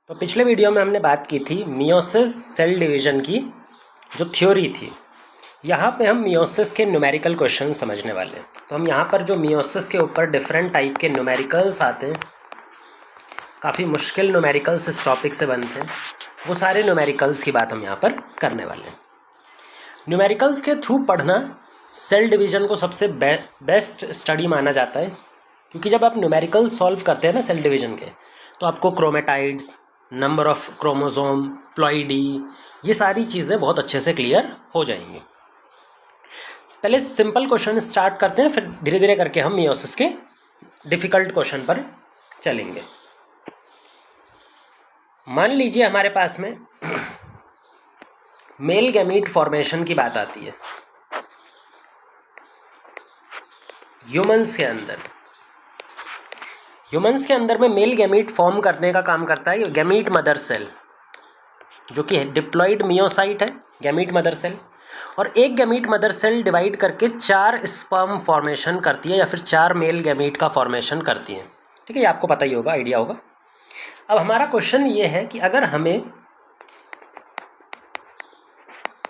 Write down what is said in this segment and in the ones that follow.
तो पिछले वीडियो में हमने बात की थी मियोसिस सेल डिवीज़न की जो थ्योरी थी। यहाँ पे हम मियोसिस के न्यूमेरिकल क्वेश्चन समझने वाले हैं। तो हम यहाँ पर जो मियोसिस के ऊपर डिफरेंट टाइप के न्यूमेरिकल्स आते हैं, काफ़ी मुश्किल न्यूमेरिकल्स इस टॉपिक से बनते हैं, वो सारे न्यूमेरिकल्स की बात हम यहाँ पर करने वाले हैं। न्यूमेरिकल्स के थ्रू पढ़ना सेल डिवीज़न को सबसे बेस्ट स्टडी माना जाता है, क्योंकि जब आप न्यूमेरिकल सॉल्व करते हैं ना सेल डिवीज़न के, तो आपको chromatids, number of chromosome, ploidy, ये सारी चीज़ें बहुत अच्छे से क्लियर हो जाएंगी। पहले सिंपल क्वेश्चन स्टार्ट करते हैं, फिर धीरे धीरे करके हम मियोसिस के डिफ़िकल्ट क्वेश्चन पर चलेंगे। मान लीजिए हमारे पास में मेल गैमीट फॉर्मेशन की बात आती है ह्यूमंस के अंदर में मेल गैमीट फॉर्म करने का काम करता है गैमीट मदर सेल, जो कि डिप्लॉइड मियोसाइट है, गैमीट मदर सेल। और एक गैमीट मदर सेल डिवाइड करके 4 स्पर्म फॉर्मेशन करती है या फिर 4 मेल गैमीट का फॉर्मेशन करती है। ठीक है, ये आपको पता ही होगा, आइडिया होगा। अब हमारा क्वेश्चन ये है कि अगर हमें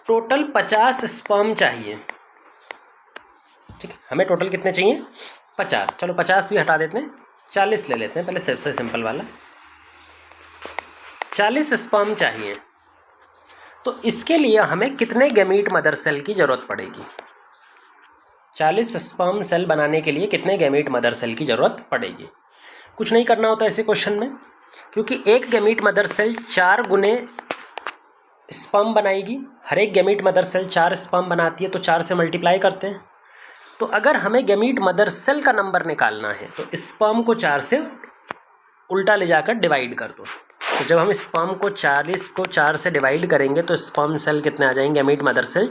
टोटल 50 स्पर्म चाहिए, ठीक है, हमें टोटल कितने चाहिए? 50। चलो 50 भी हटा देते हैं, 40 ले लेते हैं पहले, सबसे सिंपल वाला। 40 स्पर्म चाहिए, तो इसके लिए हमें कितने गैमीट मदर सेल की ज़रूरत पड़ेगी? 40 स्पर्म सेल बनाने के लिए कितने गैमीट मदर सेल की ज़रूरत पड़ेगी? कुछ नहीं करना होता ऐसे क्वेश्चन में, क्योंकि एक गैमीट मदर सेल 4 गुने स्पर्म बनाएगी। हर एक गैमीट मदर सेल 4 स्पर्म बनाती है, तो 4 से मल्टीप्लाई करते हैं। तो अगर हमें गैमीट मदर सेल का नंबर निकालना है तो स्पर्म को 4 से उल्टा ले जाकर डिवाइड कर दो। तो जब हम स्पर्म को 40 को 4 से डिवाइड करेंगे तो स्पर्म सेल कितने आ जाएंगे? Gamete mother cell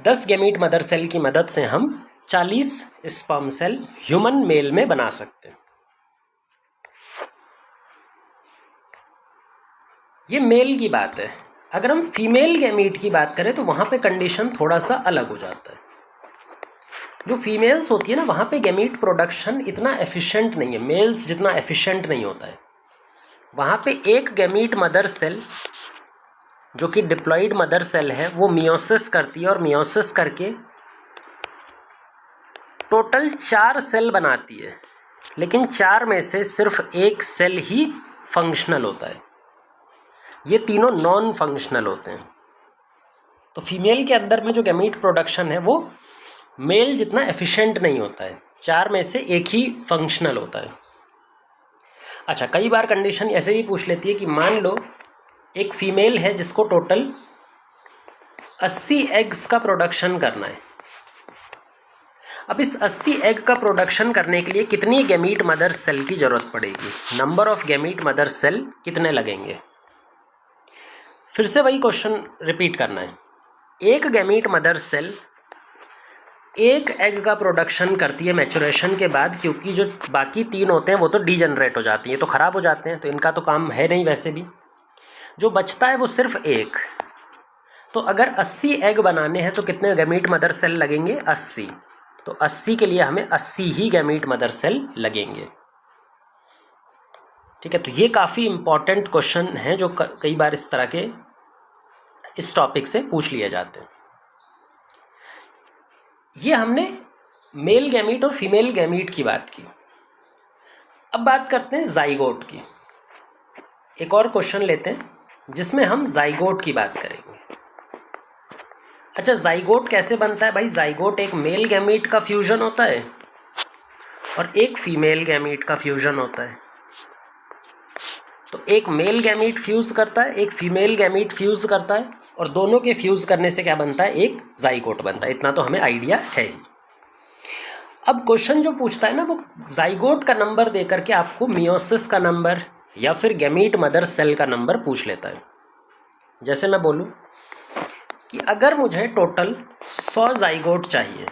10 gamete mother cell की मदद से हम 40 स्पर्म सेल ह्यूमन मेल में बना सकते हैं। ये मेल की बात है। अगर हम फीमेल गैमीट की बात करें तो वहाँ पे कंडीशन थोड़ा सा अलग हो जाता है। जो फीमेल्स होती है ना, वहाँ पे गैमीट प्रोडक्शन इतना एफिशिएंट नहीं है, मेल्स जितना एफिशिएंट नहीं होता है। वहाँ पे एक गैमीट मदर सेल जो कि डिप्लॉइड मदर सेल है, वो मियोसिस करती है और मियोसिस करके टोटल 4 सेल बनाती है, लेकिन 4 में से सिर्फ एक सेल ही फंक्शनल होता है। ये तीनों नॉन फंक्शनल होते हैं। तो फीमेल के अंदर में जो गैमीट प्रोडक्शन है वो मेल जितना एफिशिएंट नहीं होता है, 4 में से एक ही फंक्शनल होता है। अच्छा, कई बार कंडीशन ऐसे भी पूछ लेती है कि मान लो एक फीमेल है जिसको टोटल 80 एग्स का प्रोडक्शन करना है। अब इस 80 एग का प्रोडक्शन करने के लिए कितनी गैमीट मदर सेल की ज़रूरत पड़ेगी? Number of gamete mother cell कितने लगेंगे? फिर से वही क्वेश्चन रिपीट करना है। एक गैमीट मदर सेल एक एग का प्रोडक्शन करती है मैचुरेशन के बाद, क्योंकि जो बाकी 3 होते हैं वो तो डीजनरेट हो जाती हैं, तो ख़राब हो जाते हैं, तो इनका तो काम है नहीं। वैसे भी जो बचता है वो सिर्फ एक। तो अगर 80 एग बनाने हैं तो कितने गैमीट मदर सेल लगेंगे? 80। तो 80 के लिए हमें 80 ही गैमीट मदर सेल लगेंगे। ठीक है, तो ये काफ़ी इंपॉर्टेंट क्वेश्चन हैं जो कई बार इस तरह के इस टॉपिक से पूछ लिए जाते हैं। ये हमने मेल गैमीट और फीमेल गैमीट की बात की। अब बात करते हैं जाइगोट की। एक और क्वेश्चन लेते हैं जिसमें हम जाइगोट की बात करेंगे। अच्छा, जाइगोट कैसे बनता है भाई? जाइगोट एक मेल गैमीट का फ्यूजन होता है और एक फीमेल गैमीट का फ्यूजन होता है। तो एक मेल गैमीट फ्यूज करता है, एक फीमेल गैमीट फ्यूज करता है, और दोनों के फ्यूज करने से क्या बनता है? एक जाइगोट बनता है। इतना तो हमें आइडिया है ही। अब क्वेश्चन जो पूछता है ना, वो जाइगोट का नंबर देकर के आपको मियोसिस का नंबर या फिर गैमीट मदर सेल का नंबर पूछ लेता है। जैसे मैं बोलूं कि अगर मुझे टोटल 100 जाइगोट चाहिए,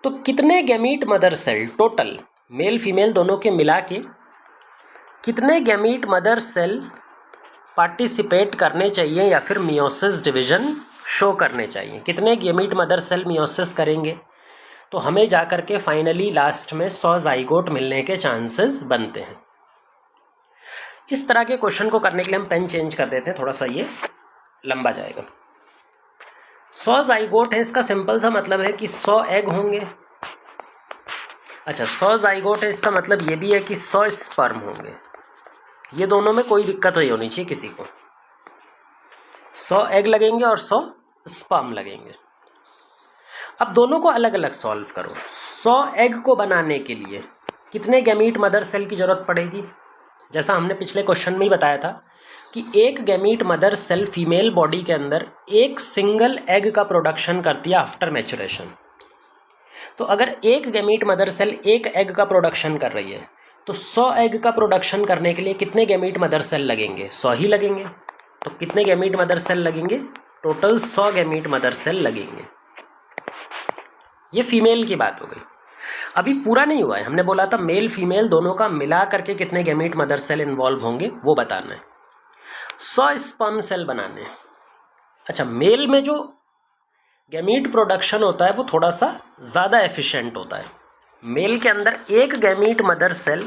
तो कितने gamete mother cell total male female दोनों के मिला के कितने गैमीट मदर सेल पार्टिसिपेट करने चाहिए या फिर मियोसिस डिवीज़न शो करने चाहिए? कितने गैमीट मदर सेल मियोसिस करेंगे? तो हमें जा कर के फाइनली लास्ट में 100 जाइगोट मिलने के चांसेस बनते हैं। इस तरह के क्वेश्चन को करने के लिए हम पेन चेंज कर देते हैं, थोड़ा सा ये लंबा जाएगा। 100 जाइगोट है, इसका सिंपल सा मतलब है कि 100 एग होंगे। अच्छा, 100 जाइगोट है, इसका मतलब ये भी है कि 100 स्पर्म होंगे। ये दोनों में कोई दिक्कत नहीं होनी चाहिए किसी को। 100 एग लगेंगे और 100 स्पर्म लगेंगे। अब दोनों को अलग अलग सॉल्व करो। 100 एग को बनाने के लिए कितने गैमीट मदर सेल की ज़रूरत पड़ेगी? जैसा हमने पिछले क्वेश्चन में ही बताया था कि एक gamete mother cell female body के अंदर एक सिंगल एग का प्रोडक्शन करती है आफ्टर मैचुरेशन। तो अगर एक गैमीट मदर सेल एक एग का प्रोडक्शन कर रही है तो 100 एग का प्रोडक्शन करने के लिए कितने गैमीट मदर सेल लगेंगे? 100 ही लगेंगे। तो कितने गैमीट मदर सेल लगेंगे? टोटल 100 गैमीट मदर सेल लगेंगे। ये फीमेल की बात हो गई। अभी पूरा नहीं हुआ है, हमने बोला था मेल फीमेल दोनों का मिला करके कितने गैमीट मदर सेल इन्वॉल्व होंगे वो बताना है। 100 स्पर्म सेल बनाने। अच्छा, मेल में जो गैमीट प्रोडक्शन होता है वो थोड़ा सा ज़्यादा एफिशिएंट होता है। मेल के अंदर एक gamete mother cell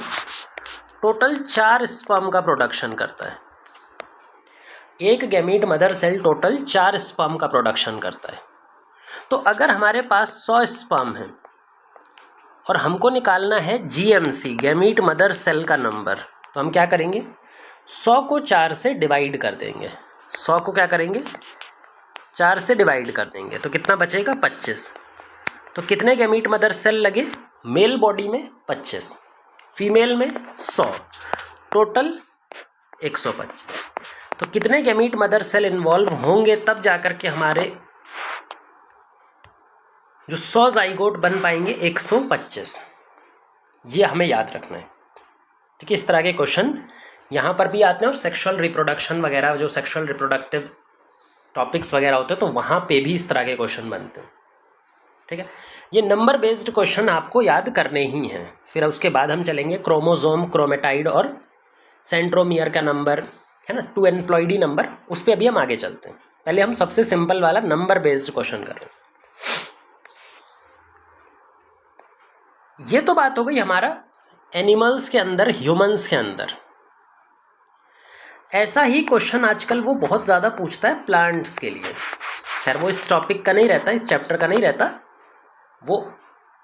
total 4 sperm का प्रोडक्शन करता है। एक gamete mother cell total 4 sperm का प्रोडक्शन करता है। तो अगर हमारे पास 100 स्पर्म है और हमको निकालना है जीएमसी, गैमीट मदर सेल का नंबर, तो हम क्या करेंगे? 100 को 4 से डिवाइड कर देंगे। 100 को क्या करेंगे? 4 से डिवाइड कर देंगे तो कितना बचेगा? 25। तो कितने गैमीट मदर सेल लगे? मेल बॉडी में 25, फीमेल में 100, टोटल 125। तो कितने गैमीट मदर सेल इन्वॉल्व होंगे तब जाकर के हमारे जो 100 जाइगोट बन पाएंगे? 125। ये हमें याद रखना है। ठीक है, इस तरह के क्वेश्चन यहाँ पर भी आते हैं और सेक्सुअल रिप्रोडक्शन वगैरह, जो सेक्सुअल रिप्रोडक्टिव टॉपिक्स वगैरह होते हैं तो वहाँ पे भी इस तरह के क्वेश्चन बनते हैं। ठीक है, ये नंबर बेस्ड क्वेश्चन आपको याद करने ही हैं। फिर उसके बाद हम चलेंगे क्रोमोसोम, क्रोमेटाइड और सेंट्रोमियर का नंबर, है ना, 2 एम्प्लॉयडी नंबर, उस पर अभी हम आगे चलते हैं। पहले हम सबसे सिंपल वाला नंबर बेस्ड क्वेश्चन कर रहे हैं। ये तो बात हो गई हमारा एनिमल्स के अंदर, ह्यूमंस के अंदर। ऐसा ही क्वेश्चन आजकल वो बहुत ज़्यादा पूछता है प्लांट्स के लिए। खैर वो इस टॉपिक का नहीं रहता, इस चैप्टर का नहीं रहता, वो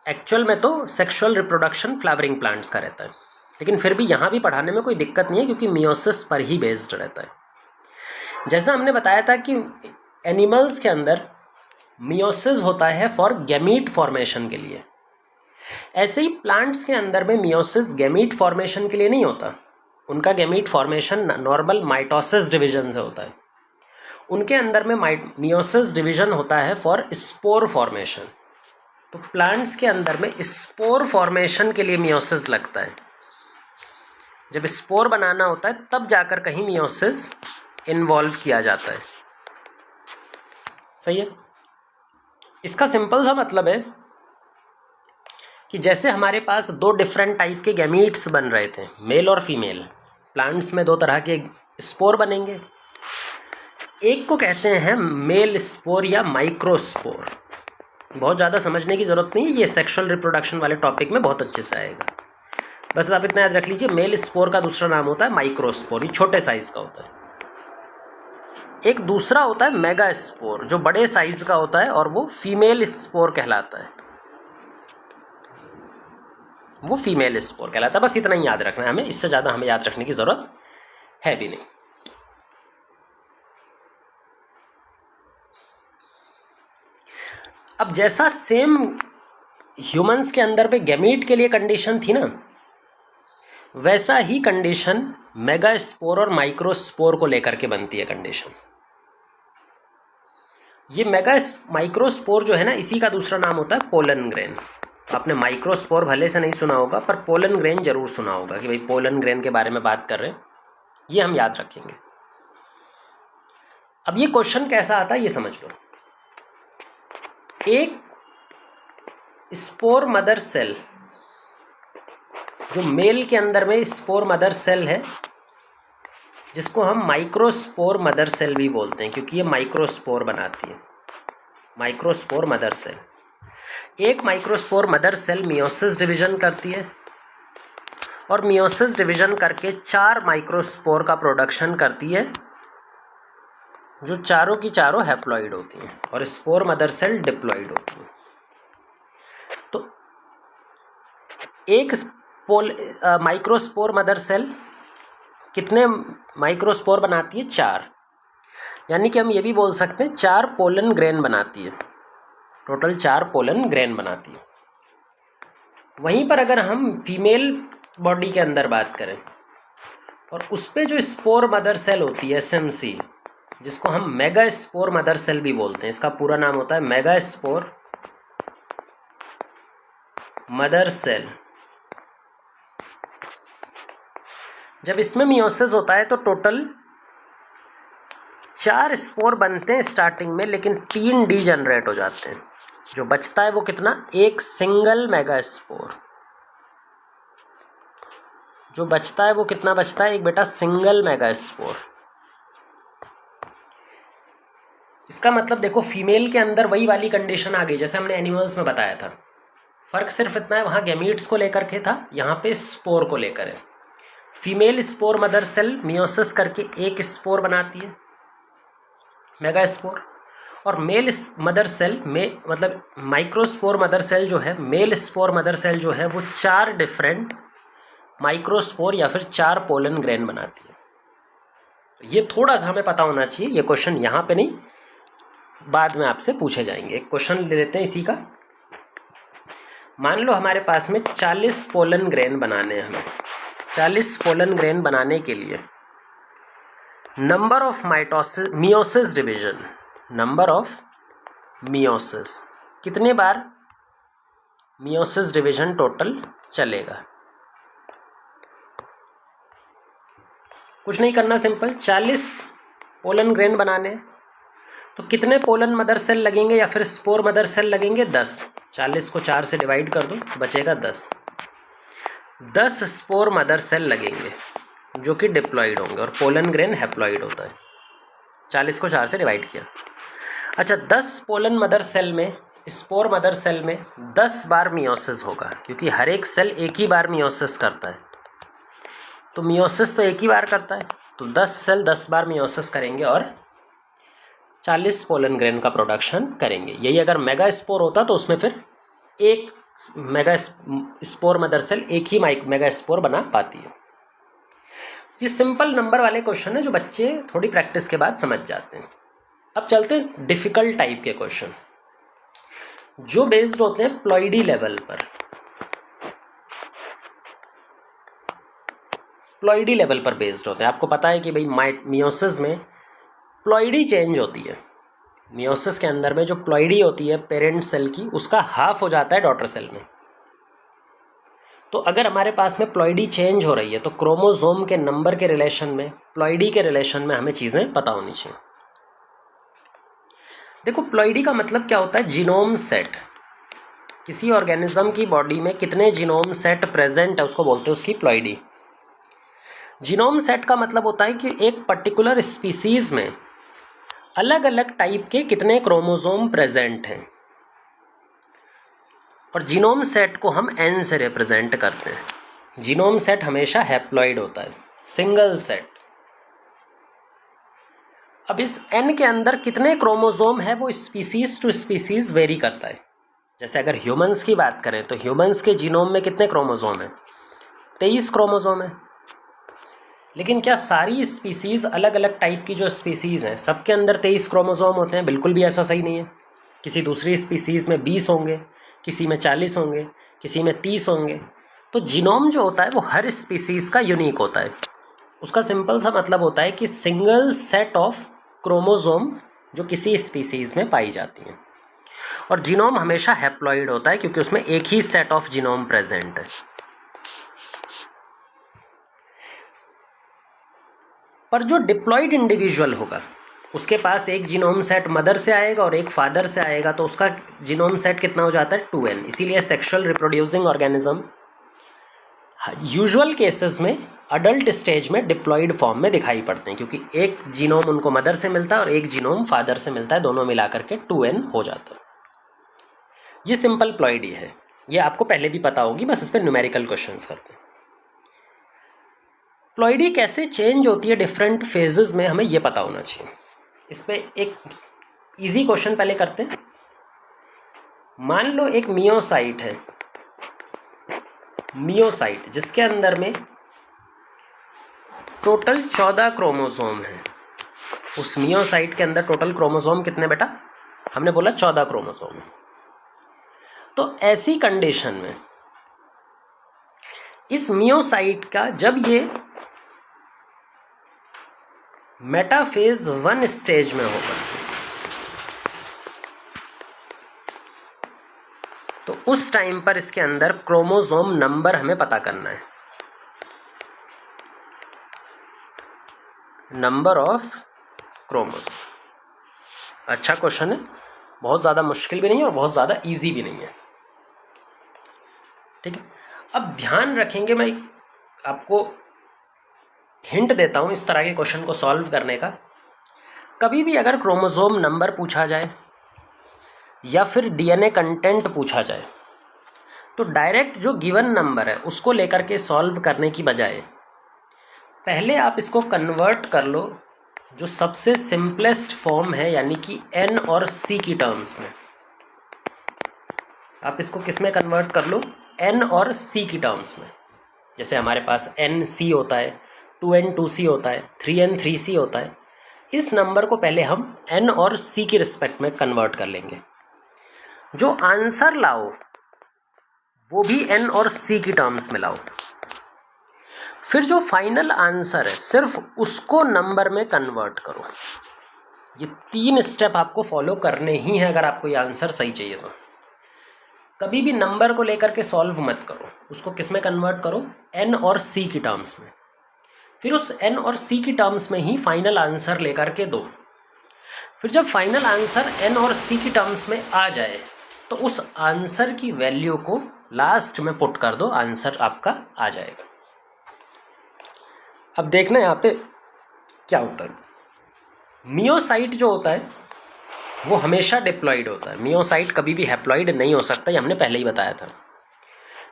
एक्चुअल में तो सेक्सुअल रिप्रोडक्शन फ्लावरिंग प्लांट्स का रहता है, लेकिन फिर भी यहाँ भी पढ़ाने में कोई दिक्कत नहीं है क्योंकि मियोसिस पर ही बेस्ड रहता है। जैसा हमने बताया था कि एनिमल्स के अंदर मियोसिस होता है फॉर गैमीट फॉर्मेशन के लिए, ऐसे ही प्लांट्स के अंदर में मियोसिस गैमीट फॉर्मेशन के लिए नहीं होता। उनका gamete formation normal mitosis division से होता है। उनके अंदर में मियोसिस डिवीजन होता है फॉर स्पोर फॉर्मेशन। तो प्लांट्स के अंदर में स्पोर फॉर्मेशन के लिए मियोसिस लगता है। जब स्पोर बनाना होता है तब जाकर कहीं मियोसिस इन्वॉल्व किया जाता है। सही है। इसका सिंपल सा मतलब है कि जैसे हमारे पास 2 डिफरेंट टाइप के गैमीट्स बन रहे थे, मेल और फीमेल, प्लांट्स में 2 तरह के स्पोर बनेंगे। एक को कहते हैं मेल स्पोर या माइक्रोस्पोर। बहुत ज़्यादा समझने की ज़रूरत नहीं है, ये सेक्सुअल रिप्रोडक्शन वाले टॉपिक में बहुत अच्छे से आएगा। बस आप इतना याद रख लीजिए, मेल स्पोर का दूसरा नाम होता है माइक्रोस्पोर, ये छोटे साइज़ का होता है। एक दूसरा होता है मेगा स्पोर, जो बड़े साइज़ का होता है और वो फीमेल स्पोर कहलाता है। वो फीमेल स्पोर कहलाता है। बस इतना ही याद रखना है हमें, इससे ज़्यादा हमें याद रखने की ज़रूरत है भी नहीं। अब जैसा सेम ह्यूमंस के अंदर पे गैमीट के लिए कंडीशन थी ना, वैसा ही कंडीशन मेगा स्पोर और माइक्रोस्पोर को लेकर के बनती है कंडीशन। ये माइक्रोस्पोर जो है ना, इसी का दूसरा नाम होता है पोलन ग्रेन। आपने माइक्रोस्पोर भले से नहीं सुना होगा पर पोलन ग्रेन जरूर सुना होगा कि भाई पोलन ग्रेन के बारे में बात कर रहे हैं, ये हम याद रखेंगे। अब ये क्वेश्चन कैसा आता है ये समझ लो। एक स्पोर मदर सेल, जो मेल के अंदर में स्पोर मदर सेल है, जिसको हम माइक्रोस्पोर मदर सेल भी बोलते हैं क्योंकि ये माइक्रोस्पोर बनाती है, माइक्रोस्पोर मदर सेल। एक microspore mother cell meiosis division करती है और मियोसिस डिवीजन करके 4 माइक्रोस्पोर का प्रोडक्शन करती है, जो चारों की चारों हैप्लॉइड होती हैं और स्पोर मदर सेल डिप्लॉइड होती है। तो एक माइक्रोस्पोर मदर सेल कितने माइक्रोस्पोर बनाती है? 4। यानी कि हम ये भी बोल सकते हैं 4 पोलन ग्रेन बनाती है, टोटल 4 पोलन ग्रेन बनाती है। वहीं पर अगर हम फीमेल बॉडी के अंदर बात करें और उस पर जो स्पोर मदर सेल होती है SMC, जिसको हम मेगा स्पोर मदर सेल भी बोलते हैं, इसका पूरा नाम होता है मेगा स्पोर मदर सेल। जब इसमें मियोसिस होता है तो टोटल 4 स्पोर बनते हैं स्टार्टिंग में, लेकिन 3 डीजनरेट हो जाते हैं। जो बचता है वो कितना? एक सिंगल मेगा स्पोर। जो बचता है वो कितना बचता है? एक बेटा सिंगल मेगा स्पोर। इसका मतलब देखो फीमेल के अंदर वही वाली कंडीशन आ गई जैसे हमने एनिमल्स में बताया था। फर्क सिर्फ इतना है, वहाँ गैमीट्स को लेकर के था, यहाँ पे स्पोर को लेकर है। Female spore mother cell meiosis करके एक स्पोर बनाती है मेगा स्पोर, और मेल मदर सेल में मतलब माइक्रोस्पोर मदर सेल जो है, मेल स्पोर मदर सेल जो है वो 4 डिफरेंट माइक्रोस्पोर या फिर 4 पोलन ग्रेन बनाती है। ये थोड़ा सा हमें पता होना चाहिए, ये क्वेश्चन यहाँ पे नहीं, बाद में आपसे पूछे जाएंगे। एक क्वेश्चन ले लेते हैं इसी का। मान लो हमारे पास में 40 पोलन ग्रेन बनाने हैं हमें। 40 पोलन ग्रेन बनाने के लिए number of meiosis division, number of meiosis, कितने बार मियोसिस डिवीजन टोटल चलेगा? कुछ नहीं करना, सिंपल 40 पोलन ग्रेन बनाने हैं तो कितने पोलन मदर सेल लगेंगे या फिर स्पोर मदर सेल लगेंगे? 10। 40 को 4 से डिवाइड कर दो, बचेगा 10। 10 स्पोर मदर सेल लगेंगे जो कि डिप्लॉइड होंगे, और पोलन ग्रेन हैप्लॉइड होता है। 40 को 4 से डिवाइड किया। अच्छा, 10 पोलन मदर सेल में, स्पोर मदर सेल में 10 बार मियोसिस होगा, क्योंकि हर एक सेल एक ही बार मियोसिस करता है। तो मियोसिस तो एक ही बार करता है, तो 10 सेल 10 बार मियोसिस करेंगे और 40 पोलन ग्रेन का प्रोडक्शन करेंगे। यही अगर मेगा स्पोर होता तो उसमें फिर एक मेगा स्पोर मदर सेल एक ही मेगा स्पोर बना पाती है। ये सिंपल नंबर वाले क्वेश्चन है जो बच्चे थोड़ी प्रैक्टिस के बाद समझ जाते हैं। अब चलते हैं डिफिकल्ट टाइप के क्वेश्चन जो बेस्ड होते हैं प्लॉइडी लेवल पर। प्लॉइडी लेवल पर बेस्ड होते हैं। आपको पता है कि भाई मियोसिस में प्लॉइडी चेंज होती है। मियोसिस के अंदर में जो प्लॉइडी होती है पेरेंट सेल की, उसका हाफ हो जाता है डॉटर सेल में। तो अगर हमारे पास में प्लॉइडी चेंज हो रही है तो क्रोमोसोम के नंबर के रिलेशन में, प्लॉइडी के रिलेशन में हमें चीज़ें पता होनी चाहिए। देखो प्लॉइडी का मतलब क्या होता है? Genome set. किसी ऑर्गेनिज्म की बॉडी में कितने जीनोम सेट प्रेजेंट है उसको बोलते हैं उसकी प्लॉइडी। जीनोम सेट का मतलब होता है कि एक पर्टिकुलर स्पीसीज में अलग अलग टाइप के कितने क्रोमोसोम प्रेजेंट हैं, और जीनोम सेट को हम N से रिप्रेजेंट करते हैं। जीनोम सेट हमेशा हैप्लॉइड होता है, सिंगल सेट। अब इस N के अंदर कितने क्रोमोसोम है वो स्पीसीज टू स्पीसीज वेरी करता है। जैसे अगर ह्यूमंस की बात करें तो ह्यूमंस के जीनोम में कितने क्रोमोसोम हैं? 23 क्रोमोसोम है। लेकिन क्या सारी स्पीसीज अलग अलग टाइप की जो स्पीसीज हैं सबके अंदर 23 क्रोमोसोम होते हैं? बिल्कुल भी ऐसा सही नहीं है। किसी दूसरी स्पीसीज में 20 होंगे, किसी में 40 होंगे, किसी में 30 होंगे। तो जीनोम जो होता है वो हर स्पीसीज का यूनिक होता है। उसका सिंपल सा मतलब होता है कि सिंगल सेट ऑफ क्रोमोसोम जो किसी स्पीसीज में पाई जाती हैं। और जीनोम हमेशा हैप्लॉइड होता है क्योंकि उसमें एक ही सेट ऑफ जीनोम प्रेजेंट है। पर जो डिप्लॉइड इंडिविजुअल होगा उसके पास एक जीनोम सेट मदर से आएगा और एक फादर से आएगा, तो उसका जीनोम सेट कितना हो जाता है? 2n। इसीलिए sexual reproducing organism usual cases में अडल्ट स्टेज में डिप्लॉइड फॉर्म में दिखाई पड़ते हैं, क्योंकि एक जीनोम उनको मदर से मिलता है और एक जीनोम फादर से मिलता है, दोनों मिलाकर के 2n हो जाता है। ये सिंपल प्लॉइडी है, ये आपको पहले भी पता होगी, बस इस पर न्यूमेरिकल क्वेश्चंस करते हैं। प्लॉइडी कैसे चेंज होती है डिफरेंट फेजेस में, हमें ये पता होना चाहिए। इस पर एक इजी क्वेश्चन पहले करते हैं। मान लो एक मियोसाइट है, मियोसाइट जिसके अंदर में टोटल 14 क्रोमोसोम है। उस मियोसाइट के अंदर टोटल क्रोमोसोम कितने बेटा? हमने बोला 14 क्रोमोसोम है। तो ऐसी कंडीशन में इस मियोसाइट का जब ये मेटाफेज 1 स्टेज में होगा तो उस टाइम पर इसके अंदर क्रोमोसोम नंबर हमें पता करना है, नंबर ऑफ क्रोमोसोम। अच्छा क्वेश्चन है, बहुत ज़्यादा मुश्किल भी नहीं है और बहुत ज़्यादा इजी भी नहीं है। ठीक है, अब ध्यान रखेंगे, मैं आपको हिंट देता हूँ इस तरह के क्वेश्चन को सॉल्व करने का। कभी भी अगर क्रोमोसोम नंबर पूछा जाए या फिर डीएनए कंटेंट पूछा जाए तो डायरेक्ट जो गिवन नंबर है उसको लेकर के सॉल्व करने की बजाय पहले आप इसको कन्वर्ट कर लो जो सबसे सिंपलेस्ट फॉर्म है, यानी कि एन और सी की टर्म्स में। आप इसको किस में कन्वर्ट कर लो? एन और सी की टर्म्स में। जैसे हमारे पास एन सी होता है, 2n 2c होता है, 3n 3c होता है। इस नंबर को पहले हम n और c की रिस्पेक्ट में कन्वर्ट कर लेंगे। जो आंसर लाओ वो भी n और c की टर्म्स में लाओ। फिर जो फाइनल आंसर है सिर्फ उसको नंबर में कन्वर्ट करो। ये 3 स्टेप आपको फॉलो करने ही हैं अगर आपको ये आंसर सही चाहिए तो। कभी भी नंबर को लेकर के सॉल्व मत करो, उसको किस में कन्वर्ट करो? n और c की टर्म्स में। फिर उस n और c की टर्म्स में ही फाइनल आंसर लेकर के दो। फिर जब फाइनल आंसर n और c की टर्म्स में आ जाए तो उस आंसर की वैल्यू को लास्ट में पुट कर दो, आंसर आपका आ जाएगा। अब देखना यहाँ पे क्या होता है। मियोसाइट जो होता है वो हमेशा डिप्लॉइड होता है। मियोसाइट कभी भी हैप्लॉइड नहीं हो सकता, ये हमने पहले ही बताया था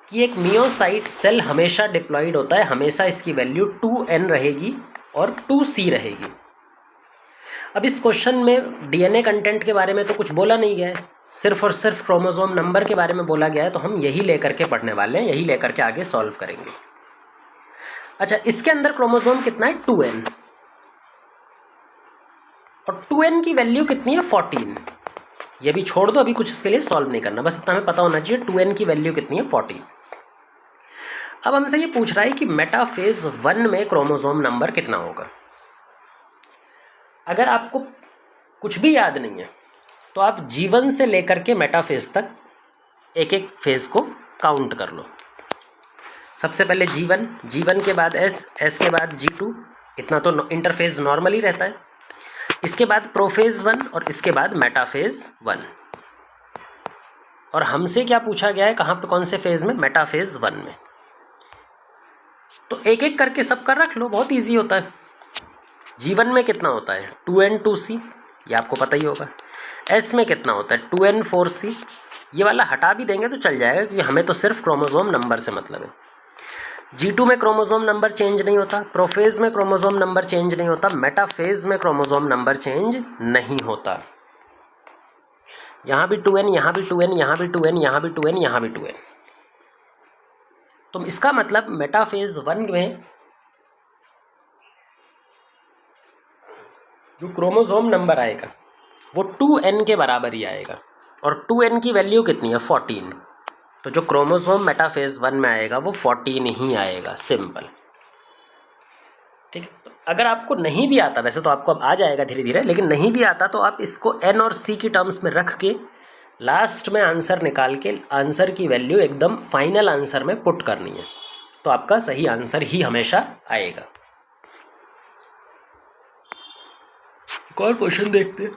कि एक मियोसाइट सेल हमेशा डिप्लॉइड होता है। हमेशा इसकी वैल्यू 2n रहेगी और 2c रहेगी। अब इस क्वेश्चन में डीएनए कंटेंट के बारे में तो कुछ बोला नहीं गया है, सिर्फ और सिर्फ क्रोमोसोम नंबर के बारे में बोला गया है। तो हम यही लेकर के पढ़ने वाले हैं, यही लेकर के आगे सॉल्व करेंगे। अच्छा, इसके अंदर क्रोमोसोम कितना है? 2n, और 2n की वैल्यू कितनी है? 14। ये भी छोड़ दो, अभी कुछ इसके लिए सॉल्व नहीं करना, बस इतना हमें पता होना चाहिए 2n की वैल्यू कितनी है? 14। अब हमसे ये पूछ रहा है कि मेटाफेज 1 में क्रोमोसोम नंबर कितना होगा। अगर आपको कुछ भी याद नहीं है तो आप G1 से लेकर के मेटाफेज तक एक एक फेज को काउंट कर लो। सबसे पहले G1, G1 के बाद S, S के बाद G2, इतना तो इंटरफेज नॉर्मली रहता है। इसके बाद प्रोफेज 1 और इसके बाद मेटाफेज 1। और हमसे क्या पूछा गया है, कहाँ पे, कौन से फेज में? मेटाफेज 1 में। तो एक एक करके सब कर रख लो, बहुत इजी होता है। G1 में कितना होता है? 2n 2c, ये आपको पता ही होगा। S में कितना होता है? 2n 4c। ये वाला हटा भी देंगे तो चल जाएगा क्योंकि हमें तो सिर्फ क्रोमोसोम नंबर से मतलब है। G2 में क्रोमोसोम नंबर चेंज नहीं होता, प्रोफेज में क्रोमोसोम नंबर चेंज नहीं होता, मेटाफेज में क्रोमोसोम नंबर चेंज नहीं होता। यहाँ भी 2n, यहाँ भी 2n, यहाँ भी 2n, यहाँ भी 2n, यहाँ भी 2n। तो इसका मतलब मेटाफेज 1 में जो क्रोमोसोम नंबर आएगा वो 2n के बराबर ही आएगा। और 2n की वैल्यू कितनी है? 14। तो जो क्रोमोसोम मेटाफेज 1 में आएगा वो 14 ही आएगा, सिंपल। ठीक है, तो अगर आपको नहीं भी आता, वैसे तो आपको अब आ जाएगा धीरे धीरे, लेकिन नहीं भी आता तो आप इसको n और c की टर्म्स में रख के लास्ट में आंसर निकाल के आंसर की वैल्यू एकदम फाइनल आंसर में पुट करनी है, तो आपका सही आंसर ही हमेशा आएगा। एक और क्वेश्चन देखते हैं।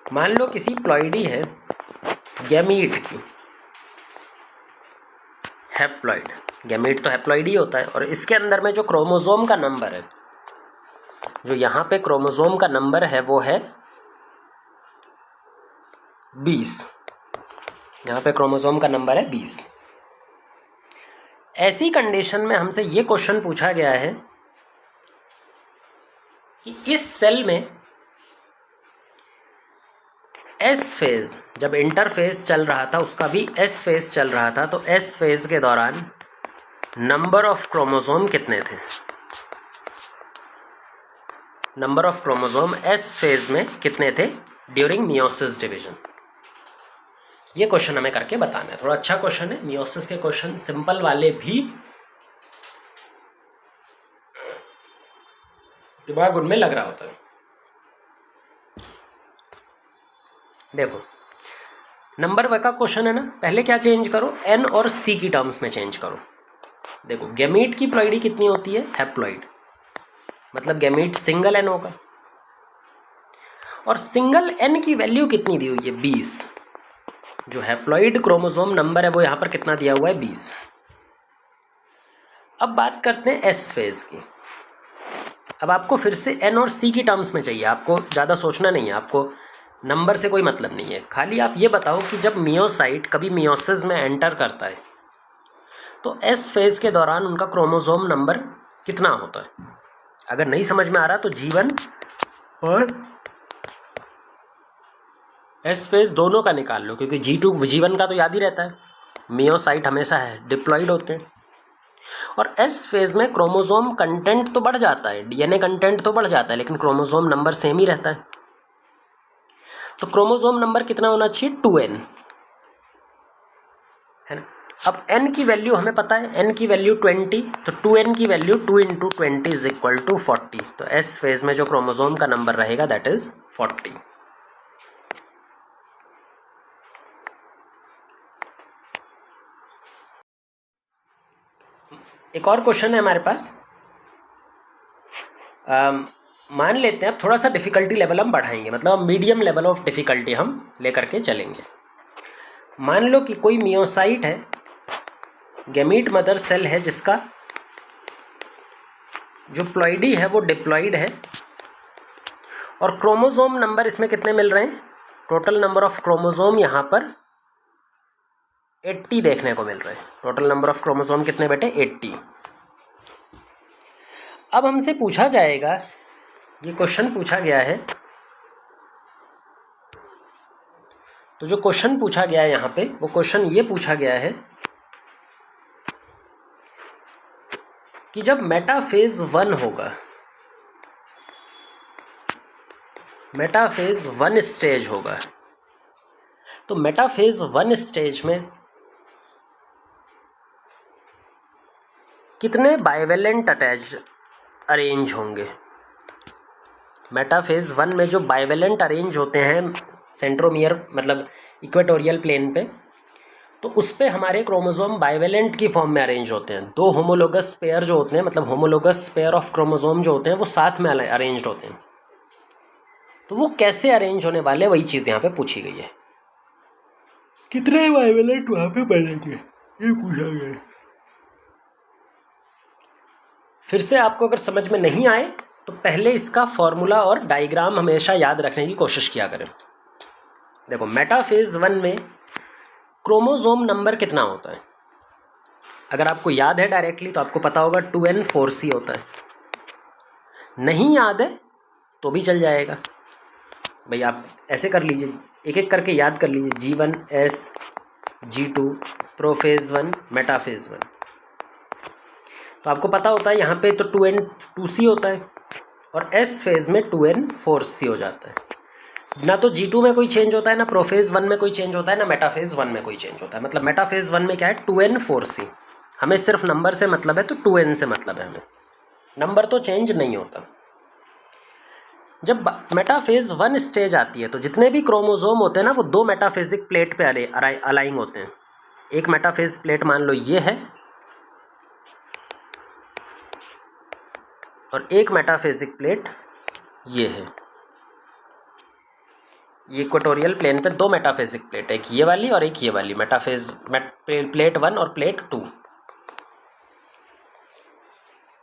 मान लो किसी प्लॉइडी है गैमीट की, हैप्लॉइड। गैमीट तो हैप्लॉइड ही होता है। और इसके अंदर में जो क्रोमोसोम का नंबर है, जो यहाँ पे क्रोमोसोम का नंबर है वो है 20, यहाँ पे क्रोमोसोम का नंबर है 20। ऐसी कंडीशन में हमसे ये क्वेश्चन पूछा गया है कि इस सेल में एस फेज, जब इंटरफेज चल रहा था उसका भी एस फेज चल रहा था, तो एस फेज के दौरान नंबर ऑफ क्रोमोसोम कितने थे। Number of chromosome S phase में कितने थे ड्यूरिंग मियोसिस डिवीजन। ये क्वेश्चन हमें करके बताना है। थोड़ा अच्छा क्वेश्चन है, मियोसिस के क्वेश्चन सिंपल वाले भी दिमाग उनमें लग रहा होता है। देखो नंबर वन का क्वेश्चन है ना, पहले क्या चेंज करो, एन और सी की टर्म्स में चेंज करो। देखो गैमीट की प्लॉइडी कितनी होती है, हैप्लॉइड, मतलब गैमीट सिंगल एन होगा, और सिंगल एन की वैल्यू कितनी दी हुई है 20। जो हैप्लॉइड क्रोमोसोम नंबर है वो यहां पर कितना दिया हुआ है 20। अब बात करते हैं एस फेज की। अब आपको फिर से एन और सी की टर्म्स में चाहिए, आपको ज़्यादा सोचना नहीं है, आपको नंबर से कोई मतलब नहीं है। खाली आप ये बताओ कि जब मियोसाइट कभी मियोसिस में एंटर करता है तो एस फेज के दौरान उनका क्रोमोसोम नंबर कितना होता है। अगर नहीं समझ में आ रहा तो G1 और एस फेज दोनों का निकाल लो, क्योंकि G2 G1 का तो याद ही रहता है, मियोसाइट हमेशा है डिप्लॉइड होते हैं। और एस फेज में क्रोमोसोम कंटेंट तो बढ़ जाता है, डीएनए कंटेंट तो बढ़ जाता है, लेकिन क्रोमोसोम नंबर सेम ही रहता है। तो क्रोमोसोम नंबर कितना होना चाहिए 2n, है ना। अब n की वैल्यू हमें पता है, n की वैल्यू 20, तो 2n की वैल्यू 2 × 20 = 40। तो एस फेज में जो क्रोमोसोम का नंबर रहेगा दैट इज 40। एक और क्वेश्चन है हमारे पास, मान लेते हैं अब थोड़ा सा डिफ़िकल्टी लेवल हम बढ़ाएंगे, मतलब मीडियम लेवल ऑफ डिफ़िकल्टी हम लेकर के चलेंगे। मान लो कि कोई मियोसाइट है, गैमीट मदर सेल है, जिसका जो प्लॉइडी है वो डिप्लॉइड है, और क्रोमोसोम नंबर इसमें कितने मिल रहे हैं, टोटल नंबर ऑफ क्रोमोसोम यहाँ पर 80 देखने को मिल रहे हैं। टोटल नंबर ऑफ क्रोमोसोम कितने बेटे 80। अब हमसे पूछा जाएगा, ये क्वेश्चन पूछा गया है, तो जो क्वेश्चन पूछा गया है यहाँ पे वो क्वेश्चन ये पूछा गया है कि जब मेटाफेज 1 होगा, मेटाफेज 1 स्टेज होगा, तो मेटाफेज 1 स्टेज में कितने बाइवेलेंट अटैच्ड अरेंज होंगे। मेटाफेज 1 में जो बाइवेलेंट अरेंज होते हैं सेंट्रोमियर मतलब इक्वेटोरियल प्लेन पे, तो उस पे हमारे क्रोमोसोम बाइवेलेंट की फॉर्म में अरेंज होते हैं। दो होमोलोगस पेयर जो होते हैं, मतलब होमोलोगस पेयर ऑफ क्रोमोसोम जो होते हैं वो साथ में अरेंज्ड होते हैं। तो वो कैसे अरेंज होने वाले, वही चीज़ यहाँ पे पूछी गई है। कितने बाइवेलेंट वहाँ पे बनेंगे ये पूछा गया है। फिर से आपको अगर समझ में नहीं आए तो पहले इसका फॉर्मूला और डायग्राम हमेशा याद रखने की कोशिश किया करें। देखो मेटाफेज 1 में क्रोमोसोम नंबर कितना होता है, अगर आपको याद है डायरेक्टली तो आपको पता होगा 2n4c होता है। नहीं याद है तो भी चल जाएगा भाई, आप ऐसे कर लीजिए, एक एक करके याद कर लीजिए। G1 S, G2 prophase 1 metaphase 1, तो आपको पता होता है यहाँ पे तो 2n2c होता है, और S फेज में 2n4c हो जाता है। ना तो G2 में कोई चेंज होता है, ना प्रोफेज 1 में कोई चेंज होता है, ना मेटाफेज 1 में कोई चेंज होता है। मतलब मेटाफेज 1 में क्या है 2n4c, हमें सिर्फ नंबर से मतलब है, तो 2n से मतलब है हमें, नंबर तो चेंज नहीं होता। जब मेटाफेज 1 स्टेज आती है तो जितने भी क्रोमोसोम होते हैं ना वो दो मेटाफेजिक प्लेट पे अलाइंग होते हैं। एक मेटाफेज प्लेट मान लो ये है, और एक मेटाफेजिक प्लेट ये है। ये इक्वेटोरियल प्लेन पे दो मेटाफेजिक प्लेट है, एक ये वाली और एक ये वाली, मेटाफेज प्लेट 1 और प्लेट 2।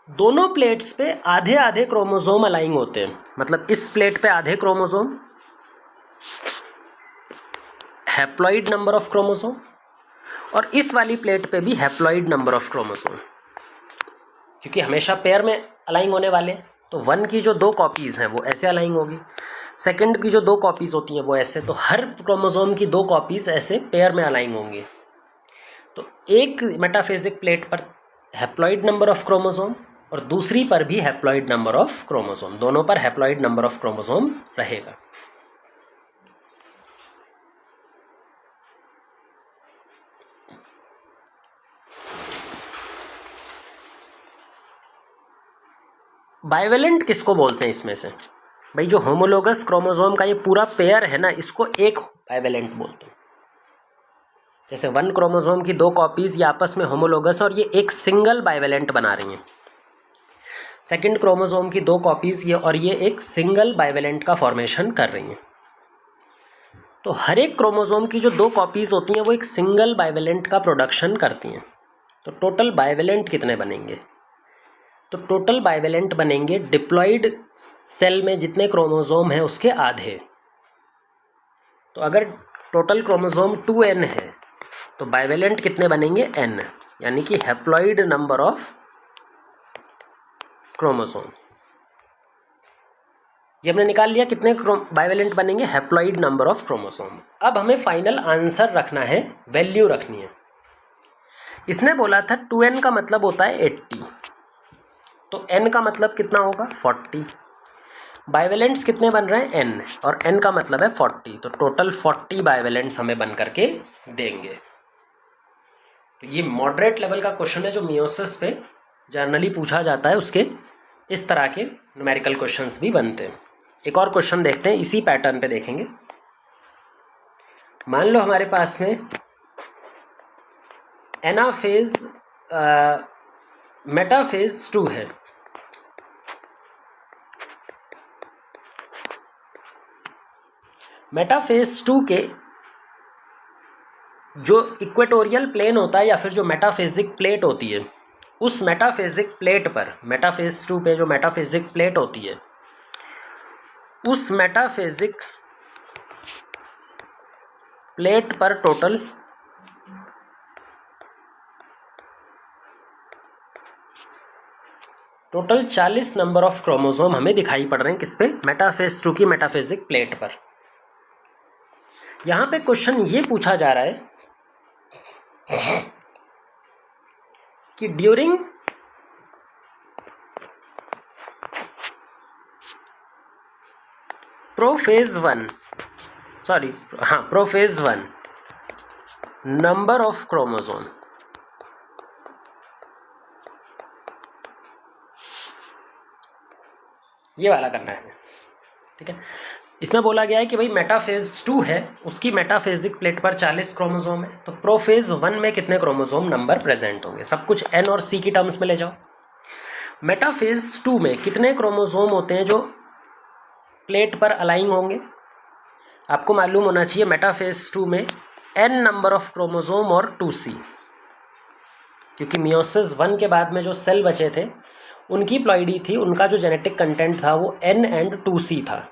दोनों प्लेट्स पे आधे आधे क्रोमोसोम अलाइंग होते हैं, मतलब इस प्लेट पे आधे chromosome haploid number of chromosome और इस वाली प्लेट पे भी हैप्लॉइड नंबर ऑफ क्रोमोसोम, क्योंकि हमेशा पेयर में अलाइन होने वाले हैं। तो 1 की जो 2 कॉपीज़ हैं वो ऐसे अलाइन होगी, सेकंड की जो 2 कॉपीज़ होती हैं वो ऐसे, तो हर क्रोमोसोम की 2 कॉपीज़ ऐसे पेयर में अलाइन होंगी। तो एक मेटाफेजिक प्लेट पर हैप्लॉइड नंबर ऑफ क्रोमोसोम और दूसरी पर भी हैप्लॉइड नंबर ऑफ क्रोमोसोम, दोनों पर हैप्लॉइड नंबर ऑफ क्रोमोसोम रहेगा। बाइवेलेंट किसको बोलते हैं इसमें से? भाई जो होमोलोगस क्रोमोसोम का ये पूरा पेयर है ना, इसको एक बाइवेलेंट बोलते हैं। जैसे 1 क्रोमोसोम की 2 कॉपीज़ ये आपस में होमोलोगस और ये एक सिंगल बाइवेलेंट बना रही हैं। सेकंड क्रोमोसोम की 2 कॉपीज़ ये और ये एक सिंगल बाइवेलेंट का फॉर्मेशन कर रही हैं। तो हर एक क्रोमोसोम की जो 2 कॉपीज़ होती हैं वो एक सिंगल बाइवेलेंट का प्रोडक्शन करती हैं। तो टोटल बाइवेलेंट कितने बनेंगे? तो टोटल बाइवेलेंट बनेंगे डिप्लॉइड सेल में जितने क्रोमोसोम हैं उसके आधे। तो अगर टोटल क्रोमोसोम 2n है तो बाइवेलेंट कितने बनेंगे? n, यानी कि हैप्लॉइड नंबर ऑफ क्रोमोसोम। ये हमने निकाल लिया कितने बाइवेलेंट बनेंगे, हैप्लॉइड नंबर ऑफ क्रोमोसोम। अब हमें फाइनल आंसर रखना है, वैल्यू रखनी है। इसने बोला था 2n का मतलब होता है 80, तो n का मतलब कितना होगा? 40। बाइवेलेंट्स कितने बन रहे हैं? n, और n का मतलब है 40, तो टोटल 40 बाइवेलेंट्स हमें बन करके देंगे। तो ये मॉडरेट लेवल का क्वेश्चन है जो मियोसिस पे जनरली पूछा जाता है, उसके इस तरह के न्यूमेरिकल क्वेश्चंस भी बनते हैं। एक और क्वेश्चन देखते हैं, इसी पैटर्न पे देखेंगे। मान लो हमारे पास में एनाफेज मेटाफेज 2 है। मेटाफेज 2 के जो इक्वेटोरियल प्लेन होता है या फिर जो मेटाफेजिक प्लेट होती है, उस मेटाफेजिक प्लेट पर, मेटाफेज 2 पे जो मेटाफेजिक प्लेट होती है, उस मेटाफेजिक प्लेट पर total total 40 number of chromosome हमें दिखाई पड़ रहे हैं। किस पे? मेटाफेज 2 की मेटाफेजिक प्लेट पर। यहां पे क्वेश्चन ये पूछा जा रहा है कि during prophase 1 number of chromosome, ये वाला करना है, ठीक है। इसमें बोला गया है कि भाई मेटाफेज 2 है, उसकी मेटाफेजिक प्लेट पर 40 क्रोमोसोम है, तो प्रोफेज 1 में कितने क्रोमोसोम नंबर प्रेजेंट होंगे? सब कुछ n और c की टर्म्स में ले जाओ। मेटाफेज 2 में कितने क्रोमोसोम होते हैं जो प्लेट पर अलाइन होंगे? आपको मालूम होना चाहिए मेटाफेज 2 में n नंबर ऑफ क्रोमोसोम और 2c, क्योंकि मियोसिस 1 के बाद में जो सेल बचे थे उनकी प्लॉइडी थी, उनका जो जेनेटिक कंटेंट था वो n एंड 2c था।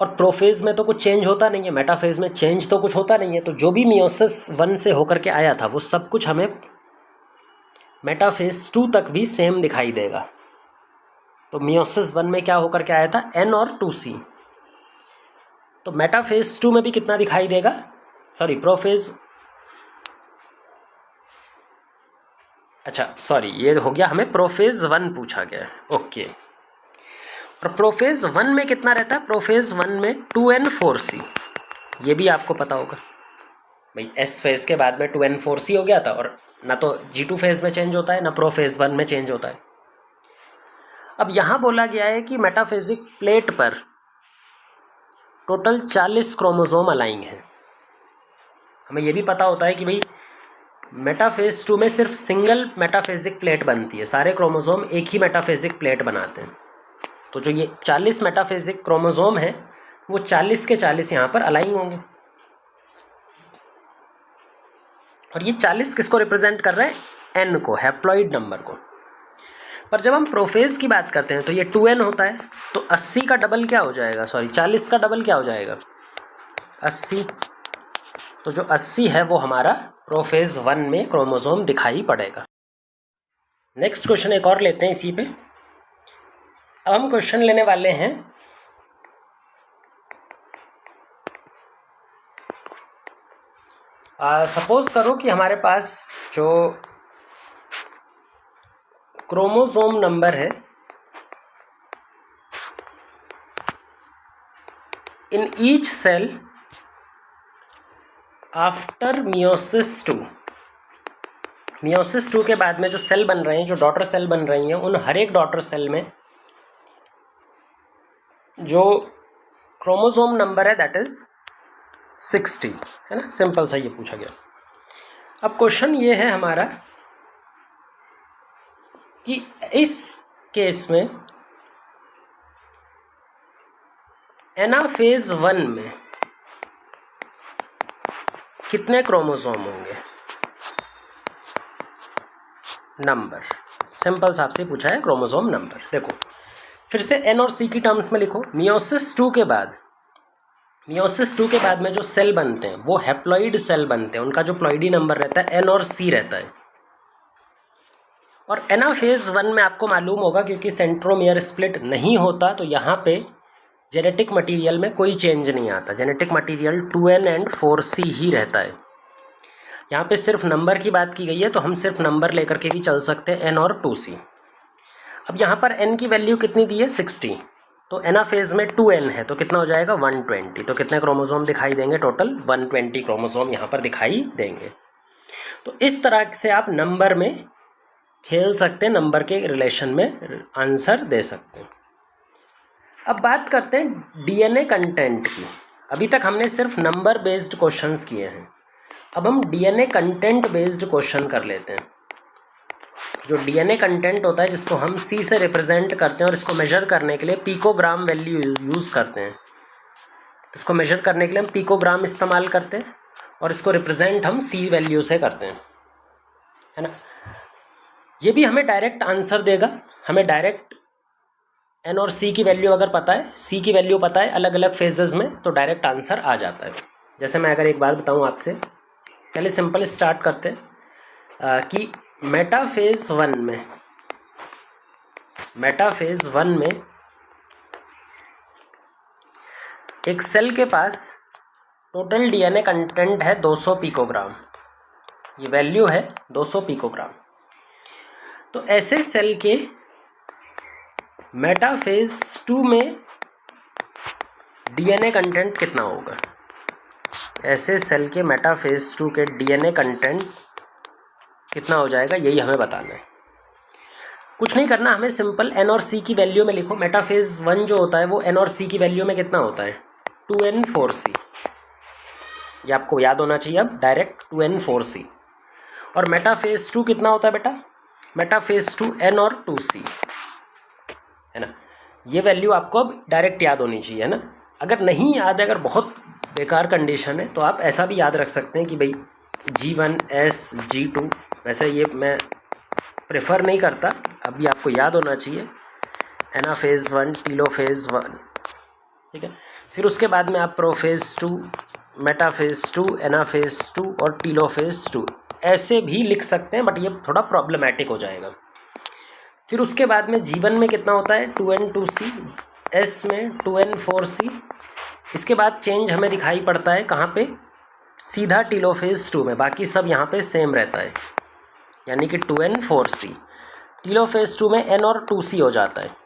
और प्रोफेज में तो कुछ चेंज होता नहीं है, मेटाफेज में चेंज तो कुछ होता नहीं है, तो जो भी मियोसिस 1 से होकर के आया था वो सब कुछ हमें मेटाफेज 2 तक भी सेम दिखाई देगा। तो मियोसिस 1 में क्या होकर के आया था? n और 2c। तो मेटाफेज 2 में भी कितना दिखाई देगा? सॉरी, ये हो गया, हमें प्रोफेज 1 पूछा गया है, ओके। और प्रोफेज 1 में कितना रहता है? प्रोफेज 1 में 2n4c, ये भी आपको पता होगा भाई। s फेज के बाद में 2n4c हो गया था, और ना तो G2 फेज में चेंज होता है ना प्रोफेज 1 में चेंज होता है। अब यहाँ बोला गया है कि मेटाफेजिक प्लेट पर टोटल 40 क्रोमोसोम अलाइन है। हमें ये भी पता होता है कि भाई मेटाफेज 2 में सिर्फ सिंगल मेटाफेजिक प्लेट बनती है, सारे क्रोमोसोम एक ही मेटाफेजिक प्लेट बनाते हैं। तो जो ये 40 मेटाफेजिक क्रोमोसोम है वो 40 के 40 यहाँ पर अलाइन होंगे। और ये 40 किसको रिप्रेजेंट कर रहे हैं? n को, हैप्लॉइड नंबर को। पर जब हम प्रोफेज की बात करते हैं तो ये 2n होता है, तो 80 का डबल क्या हो जाएगा? 40 का डबल क्या हो जाएगा? 80 तो जो 80 है वो हमारा प्रोफेज 1 में क्रोमोसोम दिखाई पड़ेगा। नेक्स्ट क्वेश्चन एक और लेते हैं इसी पे। अब हम क्वेश्चन लेने वाले हैं सपोज करो कि हमारे पास जो क्रोमोसोम नंबर है in each cell after meiosis 2, meiosis 2 के बाद में जो सेल बन रहे हैं, जो डॉटर सेल बन रही हैं, उन हर एक डॉटर सेल में जो क्रोमोसोम नंबर है दैट इज 60, है ना। सिंपल सा ये पूछा गया। अब क्वेश्चन ये है हमारा कि इस केस में एनाफेज 1 में कितने क्रोमोसोम होंगे, नंबर। सिंपल सा आपसे पूछा है क्रोमोसोम नंबर। देखो फिर से एन और सी की टर्म्स में लिखो। मियोसिस 2 के बाद में जो सेल बनते हैं वो हैप्लॉइड सेल बनते हैं, उनका जो प्लॉइडी नंबर रहता है एन और सी रहता है। और एनाफेज 1 में आपको मालूम होगा क्योंकि सेंट्रोमियर स्प्लिट नहीं होता तो यहाँ पे जेनेटिक मटेरियल में कोई चेंज नहीं आता। Genetic material 2n and 4c ही रहता है। यहाँ पे सिर्फ नंबर की बात की गई है तो हम सिर्फ नंबर लेकर के भी चल सकते हैं, n और 2c। अब यहाँ पर n की वैल्यू कितनी दी है 60, तो एनाफेज में 2n है तो कितना हो जाएगा 120। तो कितने क्रोमोसोम दिखाई देंगे, टोटल 120 क्रोमोसोम यहाँ पर दिखाई देंगे। तो इस तरह से आप नंबर में खेल सकते हैं, नंबर के रिलेशन में आंसर दे सकते हैं। अब बात करते हैं डीएनए कंटेंट की। अभी तक हमने सिर्फ नंबर बेस्ड क्वेश्चंस किए हैं, अब हम डीएनए कंटेंट बेस्ड क्वेश्चन कर लेते हैं। जो डीएनए कंटेंट होता है जिसको हम सी से रिप्रेजेंट करते हैं और इसको मेजर करने के लिए पिकोग्राम वैल्यू यूज़ करते हैं। इसको मेजर करने के लिए हम पिकोग्राम इस्तेमाल करते हैं और इसको रिप्रेजेंट हम सी वैल्यू से करते हैं, है ना। ये भी हमें डायरेक्ट आंसर देगा। हमें डायरेक्ट एन और सी की वैल्यू अगर पता है, सी की वैल्यू पता है अलग अलग फेजेस में, तो डायरेक्ट आंसर आ जाता है। जैसे मैं अगर एक बार बताऊं आपसे, पहले सिंपल स्टार्ट करते हैं कि मेटाफेज 1 में एक सेल के पास टोटल डीएनए कंटेंट है 200 पिकोग्राम। ये वैल्यू है 200 पिकोग्राम। तो ऐसे सेल के मेटाफेज 2 में डीएनए कंटेंट कितना होगा। ऐसे सेल के मेटाफेज 2 के डीएनए कंटेंट कितना हो जाएगा, यही हमें बताना है। कुछ नहीं करना, हमें सिंपल एन और सी की वैल्यू में लिखो। मेटाफेज 1 जो होता है वो एन और सी की वैल्यू में कितना होता है 2n 4c। ये आपको याद होना चाहिए अब, डायरेक्ट 2n 4c। और मेटाफेज 2 कितना होता है बेटा, मेटाफेज 2 n और 2c, है ना। ये वैल्यू आपको अब डायरेक्ट याद होनी चाहिए, है ना। अगर नहीं याद है, अगर बहुत बेकार कंडीशन है, तो आप ऐसा भी याद रख सकते हैं कि भाई G1 S G2, वैसे ये मैं प्रेफर नहीं करता, अभी आपको याद होना चाहिए एनाफेज 1 टीलोफेज 1, ठीक है। फिर उसके बाद में आप प्रोफेज 2 मेटाफेज 2 एनाफेज 2 और टीलोफेज 2 ऐसे भी लिख सकते हैं, बट ये थोड़ा प्रॉब्लमेटिक हो जाएगा। फिर उसके बाद में G1 में कितना होता है 2n 2c, S में 2n 4c। इसके बाद चेंज हमें दिखाई पड़ता है कहाँ पे, सीधा टीलोफेज 2 में। बाकी सब यहाँ पे सेम रहता है, यानी कि 2n 4c। टीलोफेज 2 में n और 2c हो जाता है।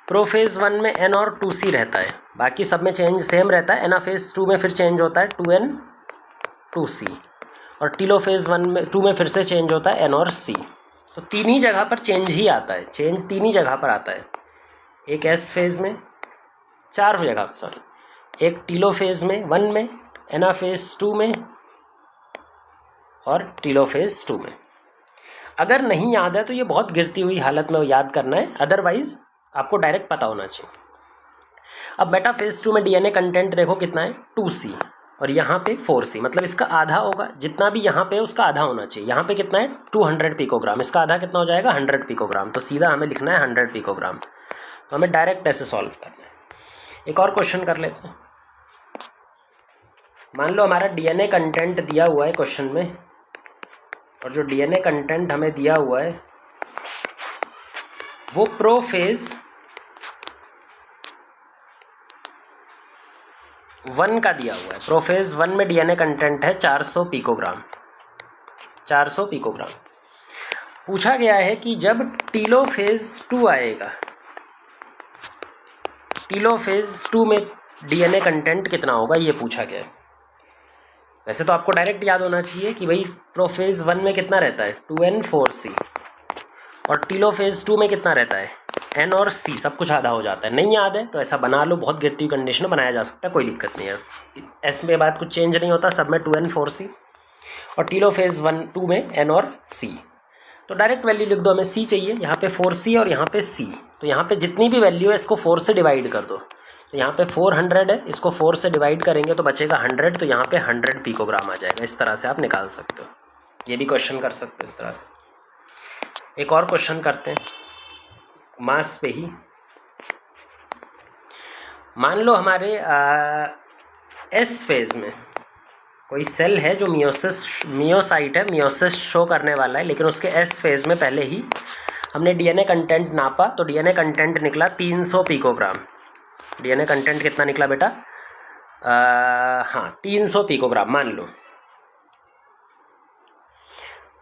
प्रोफेज 1 में n और 2c रहता है, बाकी सब में चेंज सेम रहता है। एनाफेज 2 में फिर चेंज होता है 2n 2c, और टीलोफेज 2 में फिर से चेंज होता है n और c। तो तीन ही जगह पर चेंज ही आता है, चेंज तीन ही जगह पर आता है। एक एस फेज में, चार जगह सॉरी, एक टीलोफेज में 1 में, एनाफेज 2 में और टीलोफेज 2 में। अगर नहीं याद है तो ये बहुत गिरती हुई हालत में याद करना है, अदरवाइज आपको डायरेक्ट पता होना चाहिए। अब मेटाफेज 2 में डीएनए कंटेंट देखो कितना है 2c, और यहाँ पे 4c, मतलब इसका आधा होगा। जितना भी यहाँ पे उसका आधा होना चाहिए। यहाँ पे कितना है 200 पिकोग्राम, इसका आधा कितना हो जाएगा 100 पिकोग्राम। तो सीधा हमें लिखना है 100 पिकोग्राम। तो हमें डायरेक्ट ऐसे सॉल्व करना है। एक और क्वेश्चन कर लेते हैं। मान लो हमारा डीएनए कंटेंट दिया हुआ है क्वेश्चन में, और जो डीएनए कंटेंट हमें दिया हुआ है वो प्रोफेज 1 का दिया हुआ है। प्रोफेज 1 में डीएनए कंटेंट है 400 पिकोग्राम। 400 पिकोग्राम। पूछा गया है कि जब टीलोफेज 2 आएगा, टीलोफेज 2 में डीएनए कंटेंट कितना होगा, ये पूछा गया है। वैसे तो आपको डायरेक्ट याद होना चाहिए कि भाई प्रोफेज 1 में कितना रहता है 2N4C, और टीलोफेज 2 में कितना रहता है N और C, सब कुछ आधा हो जाता है। नहीं याद है तो ऐसा बना लो, बहुत गिरती हुई कंडीशन में बनाया जा सकता है, कोई दिक्कत नहीं है। S में बाद कुछ चेंज नहीं होता, सब में 2N4C, और टीलोफेज 1-2 में N और C। तो डायरेक्ट वैल्यू लिख दो, हमें C चाहिए, यहाँ पे 4C और यहाँ पे C, तो यहाँ पे जितनी भी वैल्यू है इसको 4 से डिवाइड कर दो। तो यहाँ पे 400 है, इसको 4 से डिवाइड करेंगे तो बचेगा 100, तो यहाँ पे 100 पिकोग्राम आ जाएगा। इस तरह से आप निकाल सकते हो, ये भी क्वेश्चन कर सकते हो इस तरह से। एक और क्वेश्चन करते हैं मास पे ही। मान लो हमारे एस फेज में कोई सेल है जो मियोसाइट है, मियोसिस शो करने वाला है, लेकिन उसके एस फेज में पहले ही हमने डीएनए कंटेंट नापा, तो डीएनए कंटेंट निकला 300 पिकोग्राम। डीएनए कंटेंट कितना निकला बेटा? हाँ 300 पिकोग्राम मान लो।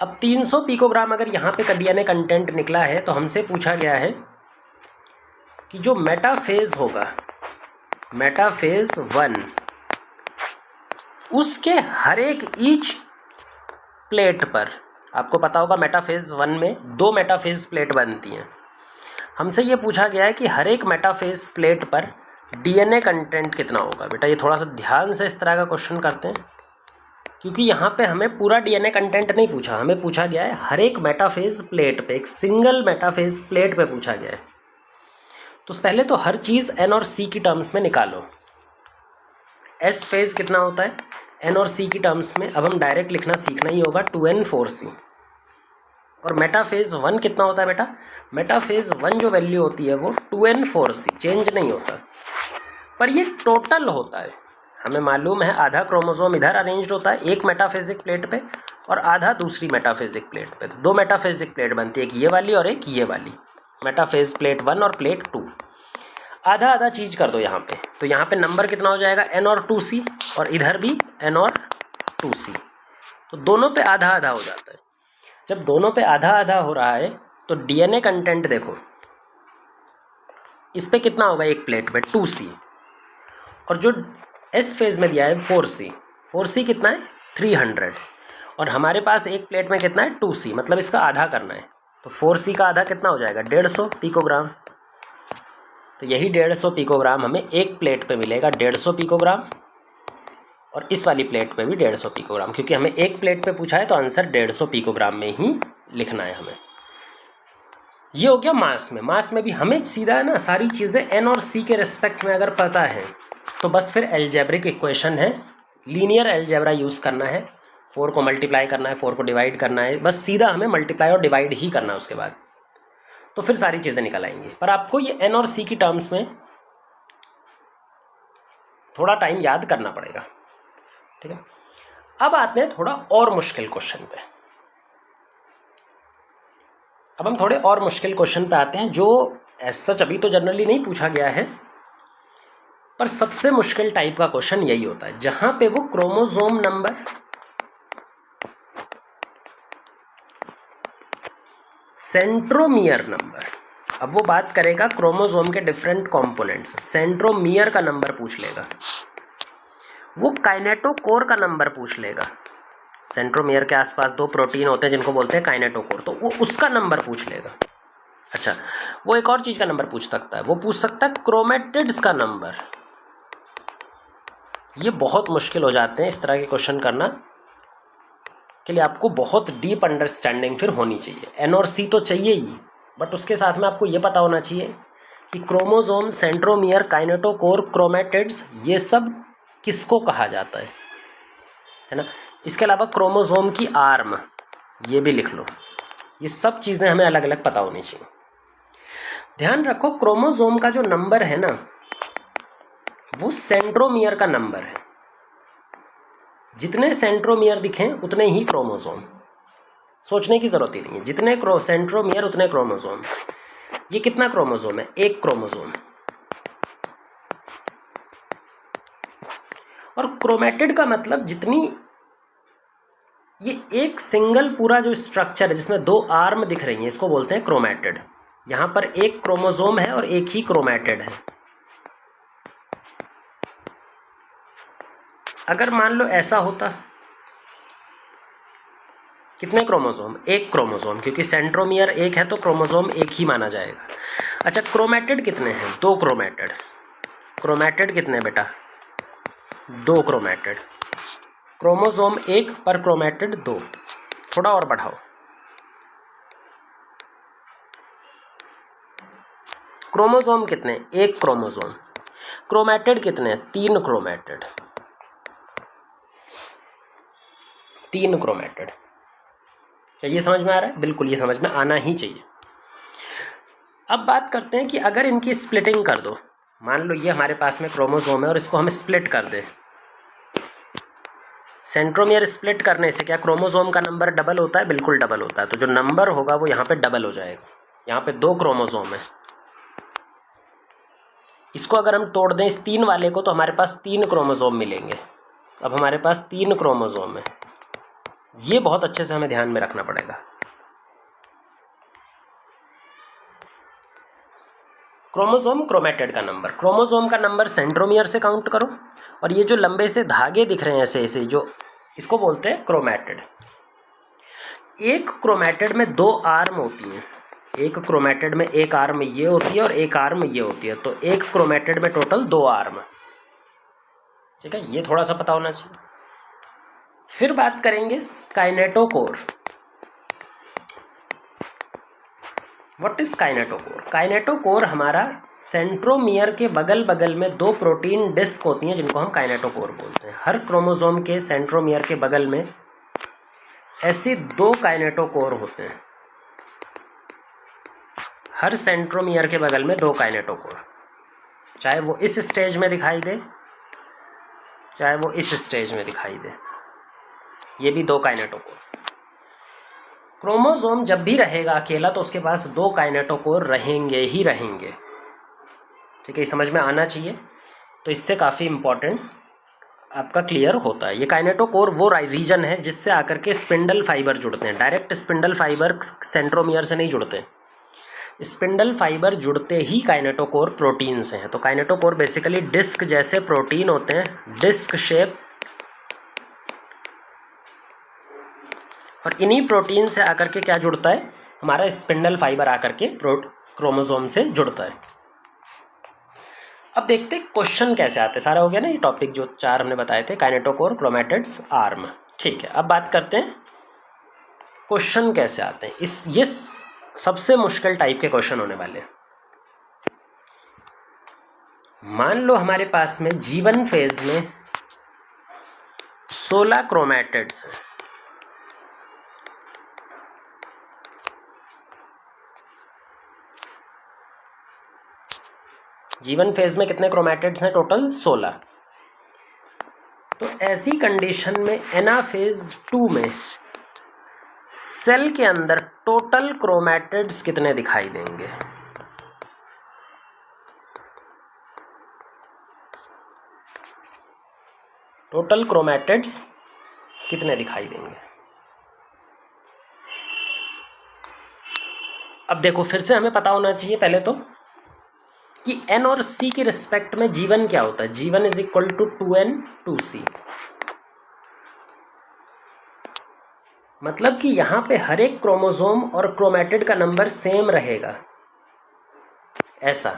अब 300 पिकोग्राम अगर यहाँ पे डीएनए कंटेंट निकला है तो हमसे पूछा गया है कि जो मेटाफेज होगा, मेटाफेज 1, उसके हर एक ईच प्लेट पर, आपको पता होगा मेटाफेज 1 में 2 मेटाफेज प्लेट बनती हैं। हमसे ये पूछा गया है कि हर एक मेटाफेज प्लेट पर डीएनए कंटेंट कितना होगा। बेटा ये थोड़ा सा ध्यान से इस तरह का क्वेश्चन करते हैं, क्योंकि यहाँ पे हमें पूरा डीएनए कंटेंट नहीं पूछा, हमें पूछा गया है हर एक मेटाफेज प्लेट पे, एक सिंगल मेटाफेज प्लेट पे पूछा गया है। तो पहले तो हर चीज़ एन और सी की टर्म्स में निकालो। एस फेज कितना होता है एन और सी की टर्म्स में, अब हम डायरेक्ट लिखना सीखना ही होगा 2N4C। और मेटाफेज 1 कितना होता है बेटा? मेटाफेज 1 जो वैल्यू होती है वो 2N4C, चेंज नहीं होता, पर ये टोटल होता है। हमें मालूम है आधा क्रोमोसोम इधर अरेंज्ड होता है एक मेटाफेजिक प्लेट पे और आधा दूसरी मेटाफेजिक प्लेट पे। तो 2 मेटाफेजिक प्लेट बनती है, एक ये वाली और एक ये वाली, मेटाफेज प्लेट 1 और प्लेट 2। आधा आधा चीज कर दो यहाँ पे, तो यहाँ पे नंबर कितना हो जाएगा N और 2C, और इधर भी N और 2C, तो दोनों पे आधा आधा हो जाता है। जब दोनों पे आधा आधा हो रहा है तो डीएनए कंटेंट देखो, इस पे कितना होगा एक प्लेट पे 2C, और जो एस फेज में दिया है 4C, 4C कितना है 300, और हमारे पास एक प्लेट में कितना है 2C, मतलब इसका आधा करना है। तो 4C का आधा कितना हो जाएगा 150 पिकोग्राम। तो यही 150 पिकोग्राम हमें एक प्लेट पे मिलेगा, 150 पिकोग्राम, और इस वाली प्लेट पे भी 150 पिकोग्राम, क्योंकि हमें एक प्लेट पे पूछा है तो आंसर 150 पिकोग्राम में ही लिखना है हमें। ये हो गया मास में। मास में भी हमें सीधा है ना सारी चीज़ें एन और सी के रिस्पेक्ट में अगर पता है तो बस फिर एल्जेब्रिक इक्वेशन है, लीनियर एल्जेब्रा यूज़ करना है, 4 को मल्टीप्लाई करना है, 4 को डिवाइड करना है, बस सीधा हमें मल्टीप्लाई और डिवाइड ही करना है उसके बाद, तो फिर सारी चीज़ें निकल आएंगी। पर आपको ये एन और सी की टर्म्स में थोड़ा टाइम याद करना पड़ेगा, ठीक है। अब आते हैं थोड़ा और मुश्किल क्वेश्चन पे। अब हम थोड़े और मुश्किल क्वेश्चन पे आते हैं जो ऐसा सच अभी तो जनरली नहीं पूछा गया है, पर सबसे मुश्किल टाइप का क्वेश्चन यही होता है जहां पे वो क्रोमोसोम नंबर, सेंट्रोमियर नंबर, अब वो बात करेगा क्रोमोसोम के डिफरेंट कंपोनेंट्स, सेंट्रोमियर का नंबर पूछ लेगा, वो काइनेटोकोर का नंबर पूछ लेगा। सेंट्रोमियर के आसपास 2 प्रोटीन होते हैं जिनको बोलते हैं काइनेटोकोर, तो वो उसका नंबर पूछ लेगा। अच्छा, वो एक और चीज का नंबर पूछ सकता है, वो पूछ सकता है क्रोमेटिड्स का नंबर। ये बहुत मुश्किल हो जाते हैं इस तरह के क्वेश्चन करना के लिए, आपको बहुत डीप अंडरस्टैंडिंग फिर होनी चाहिए। एन और सी तो चाहिए ही, बट उसके साथ में आपको ये पता होना चाहिए कि क्रोमोसोम, सेंट्रोमियर, काइनेटोकोर, क्रोमेटिड्स, ये सब किसको कहा जाता है ना। इसके अलावा क्रोमोसोम की आर्म, ये भी लिख लो। ये सब चीज़ें हमें अलग अलग पता होनी चाहिए। ध्यान रखो क्रोमोसोम का जो नंबर है ना वो सेंट्रोमियर का नंबर है, जितने सेंट्रोमियर दिखें उतने ही क्रोमोसोम, सोचने की ज़रूरत ही नहीं है। जितने सेंट्रोमियर उतने क्रोमोसोम। ये कितना क्रोमोसोम है? एक क्रोमोसोम। और क्रोमेटिड का मतलब जितनी, ये एक सिंगल पूरा जो स्ट्रक्चर है जिसमें दो आर्म दिख रही हैं, इसको बोलते हैं क्रोमेटिड। यहाँ पर एक क्रोमोसोम है और एक ही क्रोमेटिड है। अगर मान लो ऐसा होता, कितने क्रोमोसोम? एक क्रोमोसोम, क्योंकि सेंट्रोमियर एक है तो क्रोमोसोम एक ही माना जाएगा। अच्छा, क्रोमेटिड कितने हैं? दो क्रोमेटिड। क्रोमेटिड कितने बेटा? दो क्रोमेटिड। क्रोमोसोम एक पर क्रोमेटिड दो। थोड़ा और बढ़ाओ। क्रोमोसोम कितने? एक क्रोमोसोम। क्रोमेटिड कितने? तीन क्रोमेटिड। तीन क्रोमेटिड। क्या ये समझ में आ रहा है? बिल्कुल, ये समझ में आना ही चाहिए। अब बात करते हैं कि अगर इनकी स्प्लिटिंग कर दो, मान लो ये हमारे पास में क्रोमोसोम है और इसको हम स्प्लिट कर दें। सेंट्रोमियर स्प्लिट करने से क्या क्रोमोसोम का नंबर डबल होता है? बिल्कुल डबल होता है। तो जो नंबर होगा वो यहाँ पे डबल हो जाएगा। यहाँ पे दो क्रोमोसोम है, इसको अगर हम तोड़ दें इस तीन वाले को तो हमारे पास तीन क्रोमोसोम मिलेंगे। अब हमारे पास तीन क्रोमोसोम है। ये बहुत अच्छे से हमें ध्यान में रखना पड़ेगा। क्रोमोसोम क्रोमेटिड का नंबर, क्रोमोसोम का नंबर सेंट्रोमियर से काउंट करो, और ये जो लंबे से धागे दिख रहे हैं ऐसे ऐसे, जो इसको बोलते हैं क्रोमेटिड। एक क्रोमेटिड में दो आर्म होती हैं। एक क्रोमेटिड में एक आर्म ये होती है और एक आर्म ये होती है, तो एक क्रोमेटिड में टोटल दो आर्म। ठीक है, ये थोड़ा सा पता होना चाहिए। फिर बात करेंगे kinetochore. What is kinetochore? Kinetochore हमारा सेंट्रोमियर के बगल बगल में दो प्रोटीन डिस्क होती हैं जिनको हम काइनेटोकोर बोलते हैं। हर क्रोमोसोम के सेंट्रोमियर के बगल में ऐसे दो काइनेटोकोर होते हैं। हर सेंट्रोमियर के बगल में दो काइनेटोकोर, चाहे वो इस स्टेज में दिखाई दे चाहे वो इस स्टेज में दिखाई दे, ये भी दो काइनेटोकोर। क्रोमोसोम जब भी रहेगा अकेला तो उसके पास दो काइनेटोकोर रहेंगे ही रहेंगे। ठीक है, ये समझ में आना चाहिए। तो इससे काफ़ी इम्पॉर्टेंट आपका क्लियर होता है। ये काइनेटोकोर वो रीजन है जिससे आकर के स्पिंडल फाइबर जुड़ते हैं। डायरेक्ट स्पिंडल फाइबर सेंट्रोमियर से नहीं जुड़ते, स्पिंडल फाइबर जुड़ते ही काइनेटोकोर प्रोटीन से हैं। तो काइनेटोकोर बेसिकली डिस्क जैसे प्रोटीन होते हैं, डिस्क शेप, और इन्हीं प्रोटीन से आकर के क्या जुड़ता है? हमारा स्पिंडल फाइबर आकर के क्रोमोसोम से जुड़ता है। अब देखते हैं क्वेश्चन कैसे आते हैं। सारा हो गया ना ये टॉपिक जो चार हमने बताए थे, काइनेटोकोर, क्रोमेटिड्स, आर्म। ठीक है, अब बात करते हैं क्वेश्चन कैसे आते हैं। ये सबसे मुश्किल टाइप के क्वेश्चन होने वाले हैं। मान लो हमारे पास में G1 फेज में 16 क्रोमेटिड्स हैं। G1 फेज में कितने क्रोमेटिड्स हैं? टोटल 16। तो ऐसी कंडीशन में एनाफेज 2 में सेल के अंदर टोटल क्रोमेटिड्स कितने दिखाई देंगे? टोटल क्रोमेटिड्स कितने दिखाई देंगे? अब देखो, फिर से हमें पता होना चाहिए पहले तो कि N और C के रिस्पेक्ट में G1 क्या होता है। G1 is equal to 2N 2C। मतलब कि यहाँ पे हर एक क्रोमोसोम और क्रोमेटिड का नंबर सेम रहेगा, ऐसा,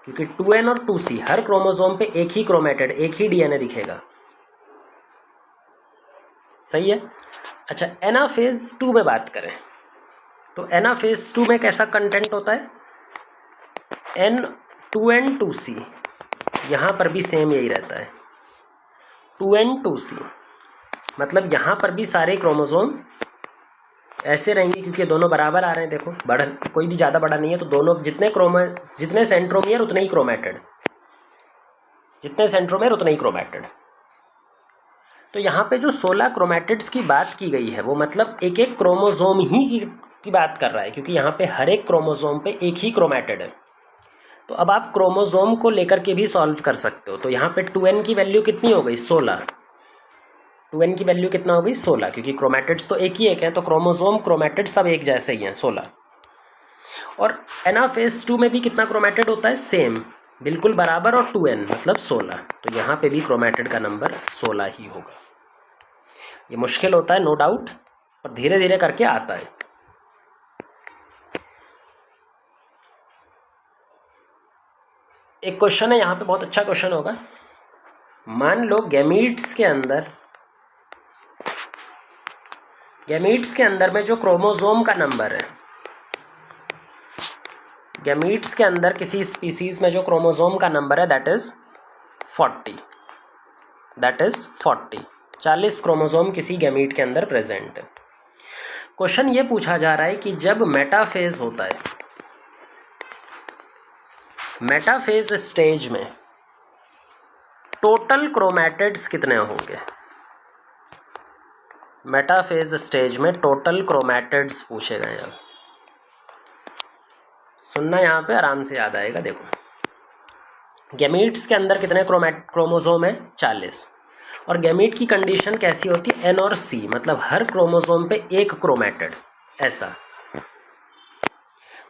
क्योंकि 2N और 2C, हर क्रोमोसोम पे एक ही क्रोमेटिड, एक ही DNA दिखेगा। सही है। अच्छा, एनाफेज 2 में बात करें तो एनाफेज 2 में कैसा कंटेंट होता है? N 2N 2C, यहाँ पर भी सेम यही रहता है, 2N 2C। मतलब यहाँ पर भी सारे क्रोमोसोम ऐसे रहेंगे क्योंकि दोनों बराबर आ रहे हैं। देखो, बड़ा कोई भी ज़्यादा बड़ा नहीं है, तो दोनों जितने सेंट्रोमियर उतने ही क्रोमेटिड, जितने सेंट्रोमियर उतने ही क्रोमेटिड। तो यहाँ पे जो 16 क्रोमैटिड्स की बात की गई है वो मतलब एक एक क्रोमोसोम ही की बात कर रहा है, क्योंकि यहाँ पे हर एक क्रोमोसोम पे एक ही क्रोमैटिड है। तो अब आप क्रोमोसोम को लेकर के भी सॉल्व कर सकते हो। तो यहाँ पे 2n की वैल्यू कितनी हो गई? 16। 2n की वैल्यू कितना हो गई? 16, क्योंकि क्रोमैटिड्स तो एक ही एक है, तो क्रोमोसोम क्रोमैटिड सब एक जैसे ही हैं, 16। और एनाफेज 2 में भी कितना क्रोमैटिड होता है? सेम, बिल्कुल बराबर, और 2n मतलब 16। तो यहाँ पे भी क्रोमैटिड का नंबर 16 ही होगा। ये मुश्किल होता है नो डाउट, पर धीरे धीरे करके आता है। एक क्वेश्चन है यहाँ पे, बहुत अच्छा क्वेश्चन होगा। मान लो गैमीट्स के अंदर में जो क्रोमोसोम का नंबर है, गैमीट्स के अंदर किसी स्पीसीज में जो क्रोमोसोम का नंबर है दैट इज 40। 40 क्रोमोसोम किसी गैमीट के अंदर प्रेजेंट है। क्वेश्चन ये पूछा जा रहा है कि जब मेटाफेज होता है, मेटाफेज स्टेज में टोटल क्रोमैटिड्स कितने होंगे? मेटाफेज स्टेज में टोटल क्रोमैटिड्स पूछे गए हैं। सुनना, यहाँ पे आराम से याद आएगा। देखो, गैमीट्स के अंदर कितने क्रोमोसोम है? 40। और गैमीट की कंडीशन कैसी होती है? N और C, मतलब हर क्रोमोसोम पे एक क्रोमैटिड, ऐसा।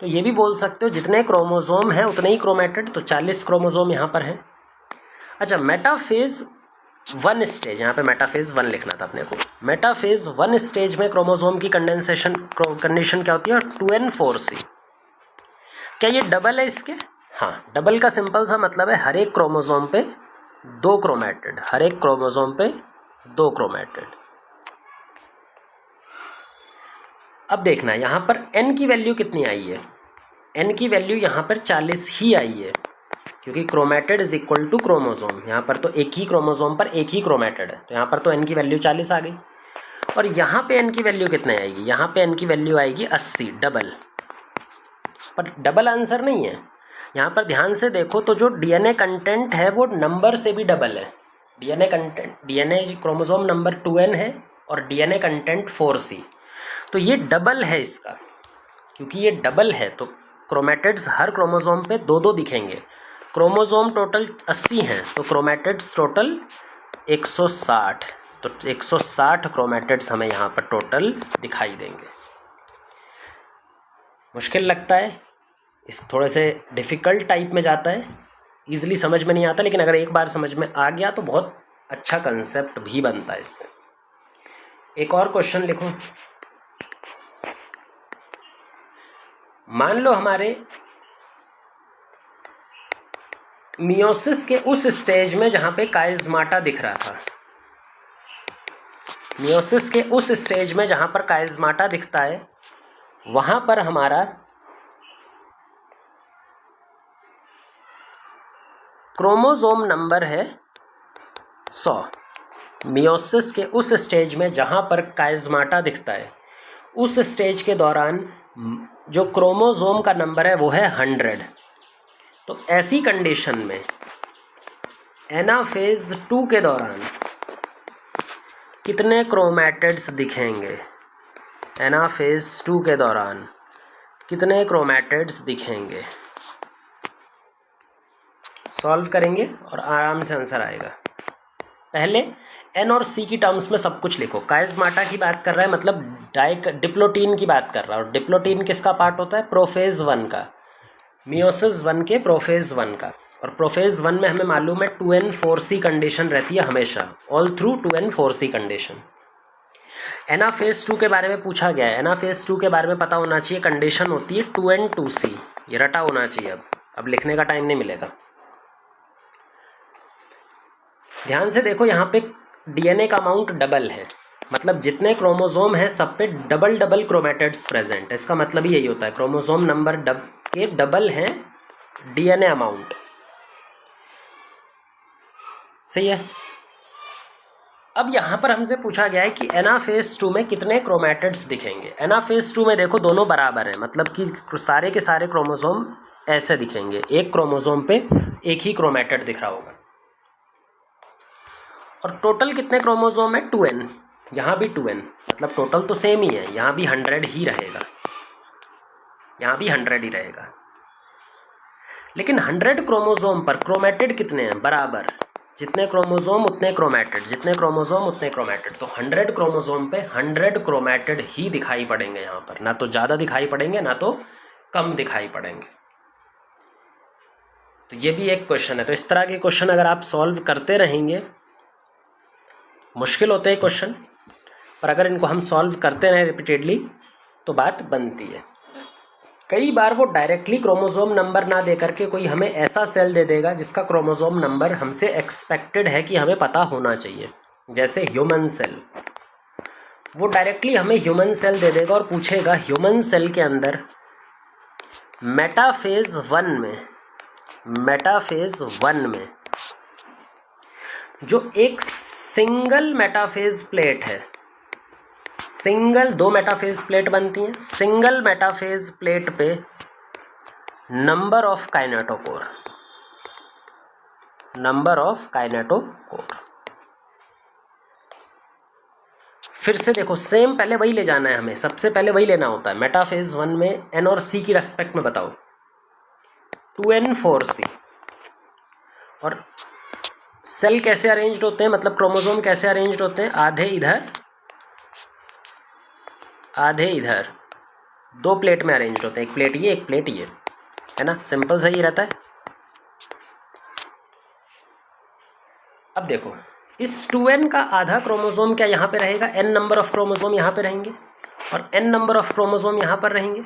तो ये भी बोल सकते हो जितने क्रोमोसोम हैं उतने ही क्रोमैटिड, तो 40 क्रोमोसोम यहाँ पर है। अच्छा, मेटाफेज 1 स्टेज, यहाँ पे मेटाफेज 1 लिखना था अपने को। मेटाफेज 1 स्टेज में क्रोमोसोम की कंडीशन क्या होती है? 2n4c। क्या ये डबल है इसके? हाँ, डबल का सिंपल सा मतलब है हर एक क्रोमोसोम पे 2 क्रोमैटिड, हर एक क्रोमोसोम पे 2 क्रोमैटिड। अब देखना यहाँ पर n की वैल्यू कितनी आई है? n की वैल्यू यहाँ पर 40 ही आई है, क्योंकि chromatid is equal to chromosome. यहाँ पर तो एक ही क्रोमोसोम पर एक ही क्रोमैटिड है, तो यहाँ पर तो n की वैल्यू 40 आ गई। और यहाँ पे n की वैल्यू कितने आएगी? यहाँ पे n की वैल्यू आएगी 80, डबल। पर डबल आंसर नहीं है, यहाँ पर ध्यान से देखो तो जो डीएनए कंटेंट है वो नंबर से भी डबल है। DNA content, DNA chromosome number 2n है और डीएनए कंटेंट 4c, तो ये डबल है इसका। क्योंकि ये डबल है तो क्रोमैटिड्स हर क्रोमोसोम पे 2-2 दिखेंगे। क्रोमोसोम टोटल 80 हैं, तो क्रोमैटिड्स टोटल 160, तो 160 क्रोमैटिड्स हमें यहाँ पर टोटल दिखाई देंगे। मुश्किल लगता है, इस थोड़े से डिफ़िकल्ट टाइप में जाता है, ईजिली समझ में नहीं आता, लेकिन अगर एक बार समझ में आ गया तो बहुत अच्छा कंसेप्ट भी बनता है इससे। एक और क्वेश्चन लिखो। मान लो हमारे मियोसिस के उस स्टेज में जहाँ पे काइज़माटा दिख रहा था, मियोसिस के उस स्टेज में जहाँ पर काइज़माटा दिखता है, वहाँ पर हमारा क्रोमोसोम नंबर है 100। मियोसिस के उस स्टेज में जहाँ पर काइज़माटा दिखता है, उस स्टेज के दौरान जो क्रोमोसोम का नंबर है वो है 100। तो ऐसी कंडीशन में एनाफेज 2 के दौरान कितने क्रोमैटिड्स दिखेंगे? एनाफेज 2 के दौरान कितने क्रोमैटिड्स दिखेंगे? सॉल्व करेंगे और आराम से आंसर आएगा। पहले एन और सी की टर्म्स में सब कुछ लिखो। काइज़माटा की बात कर रहा है, मतलब डिप्लोटीन की बात कर रहा है, और डिप्लोटीन किसका पार्ट होता है? प्रोफेज 1 का, मियोसिस 1 के प्रोफेज 1 का। और प्रोफेज 1 में हमें मालूम है 2n4c कंडीशन रहती है हमेशा, all through 2n4c condition. Anaphase 2 के बारे में पूछा गया है, एनाफेज 2 के बारे में पता होना चाहिए, कंडीशन होती है 2n2c, ये रटा होना चाहिए। अब लिखने का टाइम नहीं मिलेगा। ध्यान से देखो, यहाँ पे डीएनए का अमाउंट डबल है, मतलब जितने क्रोमोसोम हैं सब पे डबल डबल क्रोमैटिड्स प्रेजेंट है। इसका मतलब ही यही होता है, क्रोमोसोम नंबर के डबल हैं डीएनए अमाउंट। सही है। अब यहाँ पर हमसे पूछा गया है कि एनाफेज 2 में कितने क्रोमैटिड्स दिखेंगे। एनाफेज 2 में देखो दोनों बराबर हैं, मतलब कि सारे के सारे क्रोमोसोम ऐसे दिखेंगे, एक क्रोमोसोम पे एक ही क्रोमैटिड दिख रहा होगा। और टोटल कितने क्रोमोसोम है? 2n। यहाँ भी 2n, मतलब टोटल तो सेम ही है, यहाँ भी 100 ही रहेगा, यहाँ भी 100 ही रहेगा। लेकिन 100 क्रोमोसोम पर क्रोमैटिड कितने हैं? बराबर, जितने क्रोमोसोम उतने क्रोमैटिड, जितने क्रोमोसोम उतने क्रोमैटिड। तो 100 क्रोमोसोम पे 100 क्रोमैटिड ही दिखाई पड़ेंगे यहाँ पर, ना तो ज़्यादा दिखाई पड़ेंगे ना तो कम दिखाई पड़ेंगे। तो ये भी एक क्वेश्चन है। तो इस तरह के क्वेश्चन अगर आप सॉल्व करते रहेंगे, मुश्किल होते हैं क्वेश्चन, पर अगर इनको हम सॉल्व करते रहें रिपीटेडली तो बात बनती है। कई बार वो डायरेक्टली क्रोमोसोम नंबर ना दे करके कोई हमें ऐसा सेल दे देगा जिसका क्रोमोसोम नंबर हमसे एक्सपेक्टेड है कि हमें पता होना चाहिए, जैसे ह्यूमन सेल। वो डायरेक्टली हमें ह्यूमन सेल दे देगा और पूछेगा ह्यूमन सेल के अंदर मेटाफेज 1 में जो एक सिंगल मेटाफेज प्लेट है, सिंगल 2 मेटाफेज प्लेट बनती हैं, सिंगल मेटाफेज प्लेट पे नंबर ऑफ काइनेटोकोर, फिर से देखो सेम पहले वही ले जाना है हमें, सबसे पहले वही लेना होता है। मेटाफेज 1 में n और c की रेस्पेक्ट में बताओ, 2n 4c। और सेल कैसे अरेंज्ड होते हैं, मतलब क्रोमोसोम कैसे अरेंज्ड होते हैं? आधे इधर आधे इधर, 2 प्लेट में अरेंज्ड होते हैं, एक प्लेट ये एक प्लेट ये, है ना, सिंपल सही रहता है। अब देखो इस 2n का आधा क्रोमोसोम क्या यहाँ पे रहेगा? n नंबर ऑफ क्रोमोसोम यहाँ पे रहेंगे और n नंबर ऑफ क्रोमोसोम यहाँ पर रहेंगे।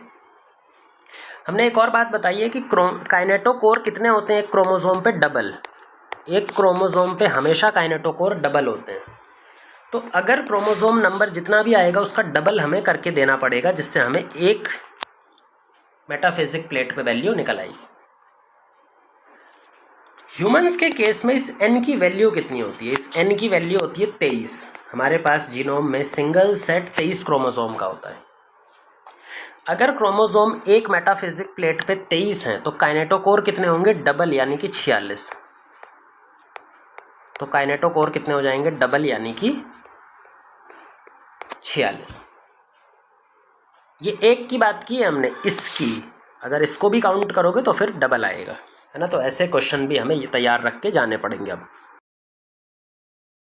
हमने एक और बात बताई है कि काइनेटोकोर कितने होते हैं एक क्रोमोसोम पे? डबल। एक क्रोमोसोम पे हमेशा काइनेटोकोर डबल होते हैं। तो अगर क्रोमोसोम नंबर जितना भी आएगा उसका डबल हमें करके देना पड़ेगा, जिससे हमें एक मेटाफेजिक प्लेट पे वैल्यू निकल आएगी। ह्यूमंस के केस में इस n की वैल्यू कितनी होती है? इस n की वैल्यू होती है 23। हमारे पास जीनोम में सिंगल सेट 23 क्रोमोसोम का होता है। अगर क्रोमोसोम एक मेटाफेजिक प्लेट पे 23 हैं तो काइनेटोकोर कितने होंगे? डबल, यानी कि 46। तो काइनेटोकोर कितने हो जाएंगे? डबल, यानी कि 46। ये एक की बात की है हमने, इसकी अगर इसको भी काउंट करोगे तो फिर डबल आएगा, है ना। तो ऐसे क्वेश्चन भी हमें ये तैयार रख के जाने पड़ेंगे अब।